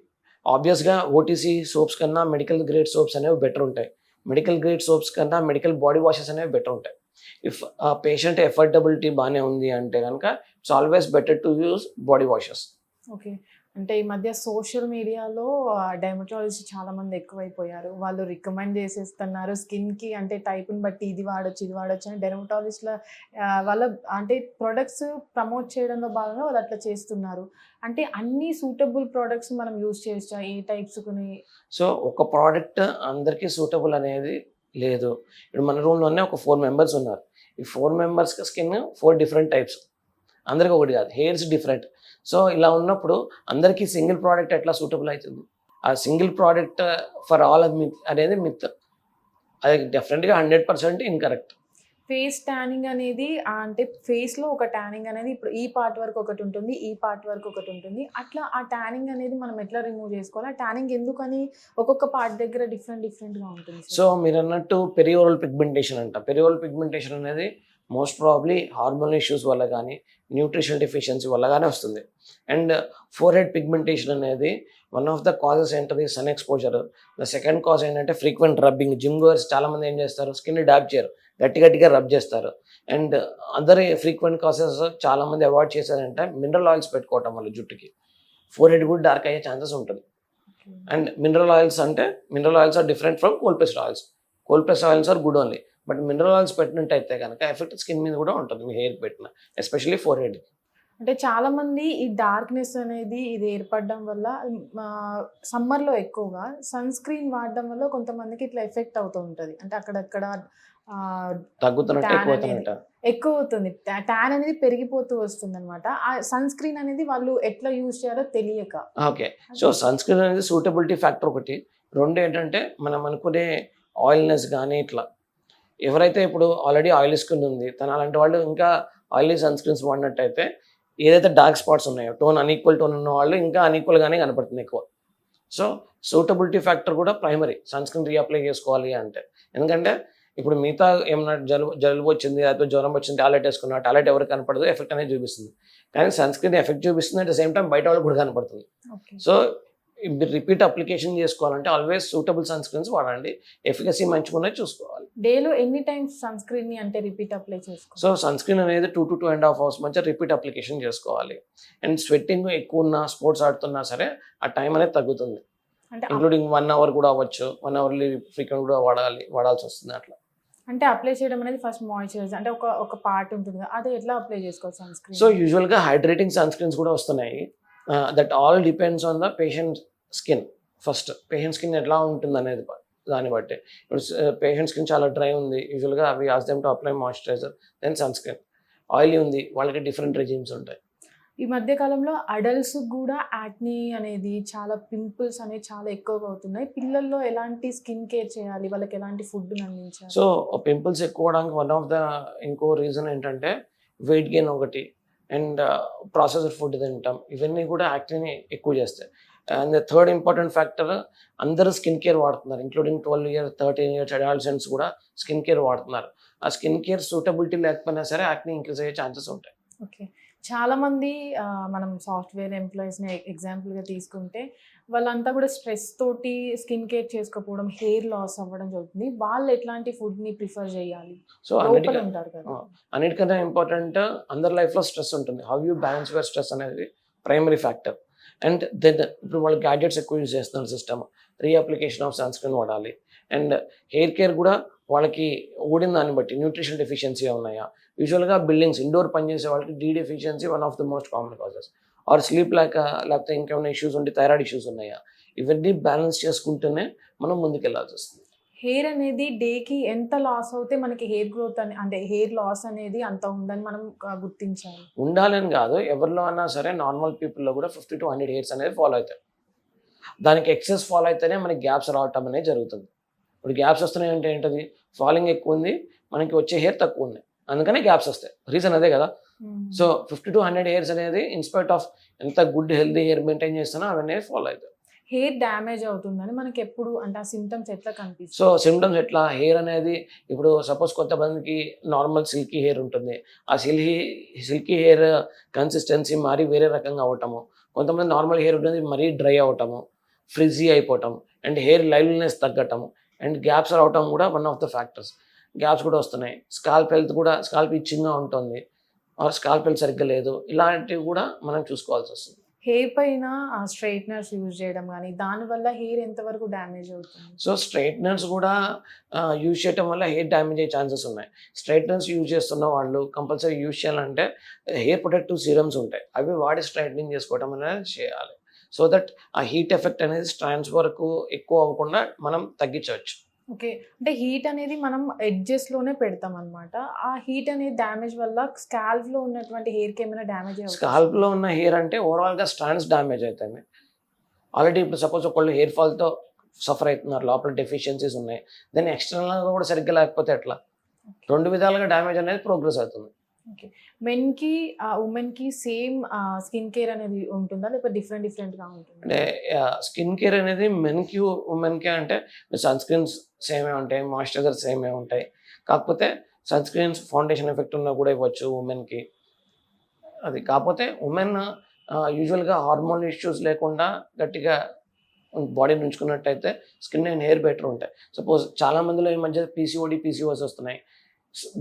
ఆబ్వియస్గా ఓటీసీ సోప్స్ కన్నా మెడికల్ గ్రేడ్ సోప్స్ అనేవి బెటర్ ఉంటాయి, మెడికల్ గ్రేడ్ సోప్స్ కన్నా మెడికల్ బాడీ వాషెస్ అనేవి బెటర్ ఉంటాయి. ఇఫ్ పేషెంట్ ఎఫర్డబిలిటీ బాగానే ఉంది అంటే కనుక it's always better to use body washes. Okay, అంటే ఈ మధ్య సోషల్ మీడియాలో డెర్మటాలజిస్ట్ చాలా మంది ఎక్కువైపోయారు, వాళ్ళు రికమెండ్ చేసేస్తున్నారు స్కిన్కి, అంటే టైప్ని బట్టి ఇది వాడొచ్చు అని డెర్మటాలజిస్ట్ల వాళ్ళ అంటే ప్రొడక్ట్స్ ప్రమోట్ చేయడంలో భాగంగా వాళ్ళు అట్లా చేస్తున్నారు. అంటే అన్ని సూటబుల్ ప్రోడక్ట్స్ మనం యూజ్ చేయొచ్చా ఏ టైప్స్కుని? సో ఒక ప్రోడక్ట్ అందరికీ సూటబుల్ అనేది లేదు. ఇప్పుడు మన రూమ్లోనే ఒక 4 members ఉన్నారు, ఈ 4 members స్కిన్ 4 different టైప్స్, అందరికీ ఒకటి కాదు, హెయిర్స్ డిఫరెంట్. సో ఇలా ఉన్నప్పుడు అందరికీ సింగిల్ ప్రోడక్ట్ ఎట్లా సూటబుల్ అవుతుంది? ఆ సింగిల్ ప్రోడక్ట్ ఫర్ ఆల్ అనేది మిత్, అది డెఫినెట్గా 100% ఇన్కరెక్ట్. ఫేస్ ట్యానింగ్ అనేది అంటే ఫేస్లో ఒక ట్యానింగ్ అనేది ఇప్పుడు ఈ పార్ట్ వరకు ఒకటి ఉంటుంది, ఈ పార్ట్ వరకు ఒకటి ఉంటుంది, అట్లా ఆ ట్యానింగ్ అనేది మనం ఎట్లా రిమూవ్ చేసుకోవాలి? ఆ ట్యానింగ్ ఎందుకని ఒక్కొక్క పార్ట్ దగ్గర డిఫరెంట్గా ఉంటుంది? సో మీరు అన్నట్టు పెరియోరల్ పిగ్మెంటేషన్ అంట, పెరియోరల్ పిగ్మెంటేషన్ అనేది మోస్ట్ ప్రాబ్లీ హార్మోన్ ఇష్యూస్ వల్ల కానీ న్యూట్రిషన్ డెఫిషియన్సీ వల్ల కానీ వస్తుంది. అండ్ ఫోర్హెడ్ పిగ్మెంటేషన్ అనేది వన్ ఆఫ్ ద కాజెస్ ఏంటది sun exposure. The second cause ఏంటంటే ఫ్రీక్వెంట్ రబ్బింగ్. జిమ్ గోయర్స్ చాలామంది ఏం చేస్తారు, స్కిన్ డాబ్ చేయరు, గట్టిగా రబ్ చేస్తారు. అండ్ అదర్ ఫ్రీక్వెంట్ కాజెస్ చాలామంది అవాయిడ్ చేశారంటే మినరల్ ఆయిల్స్ పెట్టుకోవటం వల్ల జుట్టుకి ఫోర్హెడ్ కూడా డార్క్ అయ్యే ఛాన్సెస్ ఉంటుంది. And mineral oils are different from cold pressed oils. Cold pressed oils are good only, but mineral oils పెట్టినట్టయితే కనుక ఎఫెక్ట్ స్కిన్ మీద కూడా ఉంటుంది, మీ హెయిర్ పెట్టిన, ఎస్పెషల్లీ ఫోర్హెడ్. అంటే చాలా మంది ఈ డార్క్నెస్ అనేది ఇది ఏర్పడడం వల్ల సమ్మర్లో ఎక్కువగా సన్ స్క్రీన్ వాడడం వల్ల కొంతమందికి ఇట్లా ఎఫెక్ట్ అవుతూ ఉంటుంది, అంటే అక్కడక్కడ తగ్గుతున్నట్టు ఎక్కువ అవుతుంది, ట్యాన్ అనేది పెరిగిపోతూ వస్తుంది అనమాట. ఆ సన్ స్క్రీన్ అనేది వాళ్ళు ఎట్లా యూజ్ చేయాలో తెలియక. ఓకే, సో సన్ స్క్రీన్ అనేది సూటబిలిటీ ఫ్యాక్టర్ ఒకటి. రెండు ఏంటంటే మనం అనుకునే ఆయిల్నెస్ కానీ ఇట్లా, ఎవరైతే ఇప్పుడు ఆల్రెడీ ఆయిల్ స్కిన్ ఉంది అలాంటి వాళ్ళు ఇంకా ఆయిలీ సన్ స్క్రీన్స్ వాడినట్టయితే ఏదైతే డార్క్ స్పాట్స్ ఉన్నాయో అన్ఈక్వల్ టోన్ ఉన్న వాళ్ళు ఇంకా అన్ఈక్వల్గానే కనపడుతుంది ఎక్కువ. సో సూటబిలిటీ ఫ్యాక్టర్ కూడా ప్రైమరీ, సన్ స్క్రీన్ రీఅప్లై చేసుకోవాలి అంటే. ఎందుకంటే ఇప్పుడు మిగతా ఏమన్నా జలుబు వచ్చింది లేకపోతే జ్వరం వచ్చింది, టాబ్లెట్ వేసుకున్నా, టాబ్లెట్ ఎవరికి కనపడదు, ఎఫెక్ట్ అనేది చూపిస్తుంది. కానీ సన్ స్క్రీన్ ఎఫెక్ట్ చూపిస్తుంది, అట్ ద సేమ్ టైం బయట వాళ్ళకి కూడా కనపడుతుంది. సో మీరు రిపీట్ అప్లికేషన్ చేసుకోవాలంటే ఆల్వేస్ సూటబుల్ సన్ స్క్రీన్స్ వాడండి, ఎఫికసీ మంచిగా చూసుకోవాలి. డేలో ఎన్ని టైమ్స్ సన్ స్క్రీన్ ని అంటే రిపీట్ అప్లై చేసుకోవాలి? సో సన్ స్క్రీన్ అనేది 2 to 2.5 hours మంచిగా రిపీట్ అప్లికేషన్ చేసుకోవాలి. అండ్ స్వెట్టింగ్ ఎక్కువ ఉన్నా, స్పోర్ట్స్ ఆడుతున్నా సరే ఆ టైం అనేది తగ్గుతుంది. అంటే ఇంక్లూడింగ్ 1 అవర్ కూడా అవ్వచ్చు, 1 అవర్లీ ఫ్రీక్వెంట్ కూడా వాడాల్సి వస్తుంది అట్లా. అంటే అప్లై చేయడం అనేది ఫస్ట్ మాయిశ్చరైజర్ అంటే ఒక పార్ట్ ఉంటుంది కదా, అది ఎట్లా అప్లై చేసుకోవాలి సన్ స్క్రీన్? సో యూజువల్గా హైడ్రేటింగ్ సన్ స్క్రీన్స్ కూడా వస్తున్నాయి. That all depends on the patient skin. First patient skin ఎట్లా ఉంటుంది అనేది దాన్ని బట్టి. ఇప్పుడు పేషెంట్ స్కిన్ చాలా డ్రై ఉంది, యూజువల్గా అవి as them to apply moisturiser then sunscreen. Oily ఉంది, వాళ్ళకి డిఫరెంట్ రెజిమ్స్ ఉంటాయి. ఈ మధ్య కాలంలో అడల్ట్స్ కూడా యాక్నీ అనేది, చాలా పింపుల్స్ అనేవి చాలా ఎక్కువగా అవుతున్నాయి. పిల్లల్లో ఎలాంటి స్కిన్ కేర్ చేయాలి, వాళ్ళకి ఎలాంటి ఫుడ్ అందించాలి? సో పింపుల్స్ ఎక్కువ అవడానికి వన్ ఆఫ్ ద ఇంకో రీజన్ ఏంటంటే వెయిట్ గెయిన్ ఒకటి, అండ్ ప్రాసెసర్ ఫుడ్ తింటాం. ఇవన్నీ కూడా యాక్నీని ఎక్కువ చేస్తాయి. And the third important factor, అందరూ స్కిన్ కేర్ వాడుతున్నారు, ఇంక్లూడింగ్ 12 years 13 years అడాల్సెంట్స్ కూడా స్కిన్ కేర్ వాడుతున్నారు. ఆ స్కిన్ కేర్ సూటబిలిటీ లేకపోయినా సరే యాక్నీ ఇంక్రీజ్ అయ్యే ఛాన్సెస్ ఉంటాయి. ఓకే, చాలా మంది మనం సాఫ్ట్వేర్ ఎంప్లాయీస్ని ఎగ్జాంపుల్గా తీసుకుంటే వాళ్ళంతా కూడా స్ట్రెస్ తోటి స్కిన్ కేర్ చేసుకోకపోవడం, హెయిర్ లాస్ అవ్వడం జరుగుతుంది. వాళ్ళు ఎట్లాంటి ఫుడ్ని ప్రిఫర్ చేయాలి? సో ఉంటారు కదా, అన్నిటికన్నా ఇంపార్టెంట్ అందరి లైఫ్లో స్ట్రెస్ ఉంటుంది. How you balance your stress అనేది ప్రైమరీ ఫ్యాక్టర్. అండ్ దెన్ ఇప్పుడు వాళ్ళు గ్యాడ్జెట్స్ ఎక్కువ యూజ్ చేస్తున్నారు, system reapplication of sunscreen వాడాలి. అండ్ హెయిర్ కేర్ కూడా వాళ్ళకి ఓడిన దాన్ని బట్టి న్యూట్రిషన్ డెఫిషియన్సీ ఉన్నాయా. యూజువల్గా బిల్డింగ్స్ ఇండోర్ పనిచేసే వాళ్ళకి D deficiency one of the most common causes. Or sleep లేకపోతే ఇంకేమైనా ఇష్యూస్ ఉంటే థైరాయిడ్ ఇష్యూస్ ఉన్నాయా. ఇవన్నీ బ్యాలెన్స్ చేసుకుంటూనే మనం ముందుకెళ్ళాల్సి వస్తుంది. హెయిర్ అనేది డేకి ఎంత లాస్ అవుతే మనకి హెయిర్ గ్రోత్ అంటే హెయిర్ లాస్ అనేది అంత ఉందని మనం గుర్తించాలి. ఉండాలని కాదు, ఎవరిలో అన్నా సరే నార్మల్ పీపుల్లో కూడా 50 to 100 hairs అనేది ఫాలో అవుతాయి. దానికి ఎక్సెస్ ఫాలో అయితేనే మనకి గ్యాప్స్ రావటం అనేది జరుగుతుంది. ఇప్పుడు గ్యాప్స్ వస్తున్నాయి అంటే ఏంటది, ఫాలింగ్ ఎక్కువ ఉంది, మనకి వచ్చే హెయిర్ తక్కువ ఉంది, అందుకనే గ్యాప్స్ వస్తాయి. రీజన్ అదే కదా. సో 50 to 100 hairs అనేది ఇన్స్పైట్ ఆఫ్ ఎంత గుడ్ హెల్దీ హెయిర్ మెయింటైన్ చేస్తున్నా అవన్నీ ఫాలో అవుతాయి. హెయిర్ డ్యామేజ్ అవుతుందని మనకి ఎప్పుడు అంటే ఆ సిమ్టమ్స్ ఎట్లా కనిపిస్తుంది? సో సిమ్టమ్స్ ఎట్లా, హెయిర్ అనేది ఇప్పుడు సపోజ్ కొంతమందికి నార్మల్ సిల్కీ హెయిర్ ఉంటుంది, ఆ సిల్కీ హెయిర్ కన్సిస్టెన్సీ మారి వేరే రకంగా అవటము. కొంతమంది నార్మల్ హెయిర్ ఉంటుంది మరీ డ్రై అవటము, ఫ్రిజీ అయిపోవటం, అండ్ హెయిర్ లైవ్లీనెస్ తగ్గటము, అండ్ గ్యాప్స్ రావటం కూడా one of the factors. Gaps కూడా వస్తున్నాయి. స్కాల్ప్ హెల్త్ కూడా, స్కాల్ప్ ఇచ్చింగ్గా ఉంటుంది, ఆర్ స్కాల్ప్ హెల్త్ సరిగ్గా లేదు, ఇలాంటివి కూడా మనం చూసుకోవాల్సి వస్తుంది. హెయిర్ పైన స్ట్రైట్నర్స్ యూజ్ చేయడం కానీ దానివల్ల హెయిర్ ఎంతవరకు డ్యామేజ్ అవుతుంది? సో స్ట్రైట్నర్స్ కూడా యూజ్ చేయడం వల్ల హెయిర్ డ్యామేజ్ అయ్యే ఛాన్సెస్ ఉన్నాయి. స్ట్రైట్నర్స్ యూజ్ చేస్తున్న వాళ్ళు కంపల్సరీ యూజ్ చేయాలంటే హెయిర్ ప్రొటెక్టివ్ సీరమ్స్ ఉంటాయి, అవి వాడి స్ట్రైట్నింగ్ చేసుకోవడం అనేది చేయాలి. సో దట్ ఆ హీట్ ఎఫెక్ట్ అనేది స్ట్రాండ్స్ వరకు ఎక్కువ అవ్వకుండా మనం తగ్గించవచ్చు. ఓకే, అంటే హీట్ అనేది మనం ఎడ్జెస్లోనే పెడతాం అనమాట. ఆ హీట్ అనేది డ్యామేజ్ వల్ల స్కాల్ప్లో ఉన్నటువంటి హెయిర్కి ఏమైనా డ్యామేజ్ అవుతుంది? స్కాల్ప్లో ఉన్న హెయిర్ అంటే ఓవరాల్గా స్ట్రాండ్స్ డ్యామేజ్ అవుతాయి. ఆల్రెడీ ఇప్పుడు సపోజ్ ఒకళ్ళు హెయిర్ ఫాల్తో సఫర్ అవుతున్నారు, లోపల డెఫిషియన్సీస్ ఉన్నాయి, దాన్ని ఎక్స్టర్నల్గా కూడా సరిగ్గా లేకపోతే ఎట్లా? రెండు విధాలుగా డ్యామేజ్ అనేది ప్రోగ్రెస్ అవుతుంది. ఓకే, మెన్కి ఉమెన్కి సేమ్ స్కిన్ కేర్ అనేది ఉంటుందా లేకపోతే డిఫరెంట్గా ఉంటుంది? అంటే స్కిన్ కేర్ అనేది మెన్కి ఉమెన్కి అంటే సన్ స్క్రీన్స్ సేమే ఉంటాయి, మాయిశ్చరైజర్ సేమే ఉంటాయి. కాకపోతే సన్ స్క్రీన్స్ ఫౌండేషన్ ఎఫెక్ట్ ఉన్నా కూడా ఇవ్వచ్చు ఉమెన్కి. అది కాకపోతే ఉమెన్ యూజువల్గా హార్మోన్ ఇష్యూస్ లేకుండా గట్టిగా బాడీని ఉంచుకున్నట్టయితే స్కిన్ అండ్ హెయిర్ బెటర్ ఉంటాయి. సపోజ్ చాలామందిలో ఈ మధ్య PCOS వస్తున్నాయి,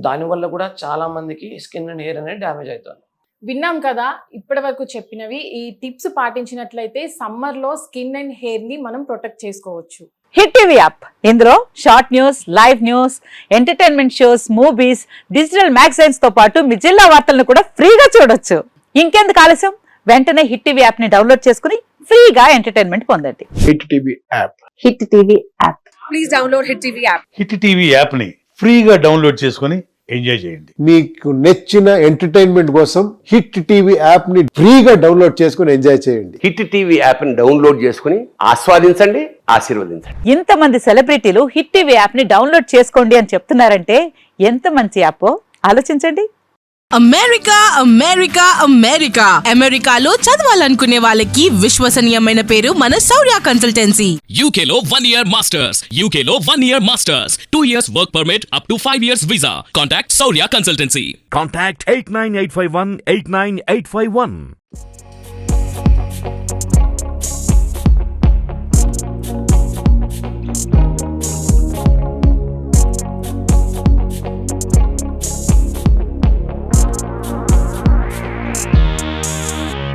దానివల్ల కూడా చాలా మందికి స్కిన్ అండ్ హెయిర్ అనేది డ్యామేజ్ అవుతుంది. విన్నాం కదా, ఇప్పటి వరకు చెప్పినవి ఈ టిప్స్ పాటించినట్లయితే సమ్మర్లో స్కిన్ అండ్ హెయిర్ని మనం ప్రొటెక్ట్ చేసుకోవచ్చు. హిట్ టీవీ యాప్, ఇందులో short news, live news, entertainment shows, movies, digital magazines తో పాటు మీ జిల్లా వార్తలను కూడా ఫ్రీగా చూడొచ్చు. ఇంకెందుకు ఆలస్యం, వెంటనే హిట్ టీవీ యాప్ ని డౌన్లోడ్ చేసుకుని ఫ్రీగా ఎంటర్టైన్మెంట్ పొందండి. Hit TV app, hit TV app, please download hit TV app. Hit TV app ని ఫ్రీగా డౌన్లోడ్ చేసుకుని ఎంజాయ్ చేయండి. మీకు నచ్చిన ఎంటర్టైన్మెంట్ కోసం హిట్ టీవీ యాప్ ని ఫ్రీగా డౌన్లోడ్ చేసుకుని ఎంజాయ్ చేయండి. హిట్ టీవీ యాప్ ని డౌన్లోడ్ చేసుకుని ఆస్వాదించండి, ఆశీర్వదించండి. ఇంతమంది సెలబ్రిటీలు హిట్ టీవీ యాప్ ని డౌన్లోడ్ చేసుకోండి అని చెప్తున్నారంటే ఎంత మంచి యాప్ ఆలోచించండి. అమెరికా అమెరికా అమెరికా అమెరికాలో చదవాలనుకునే వాళ్ళకి విశ్వసనీయమైన పేరు మన శౌర్య కన్సల్టెన్సీ. UK లో 1 year masters, UK లో 1 year masters, 2 years work permit up to 5 years visa. Contact Saurya Consultancy. Contact 89851 89851.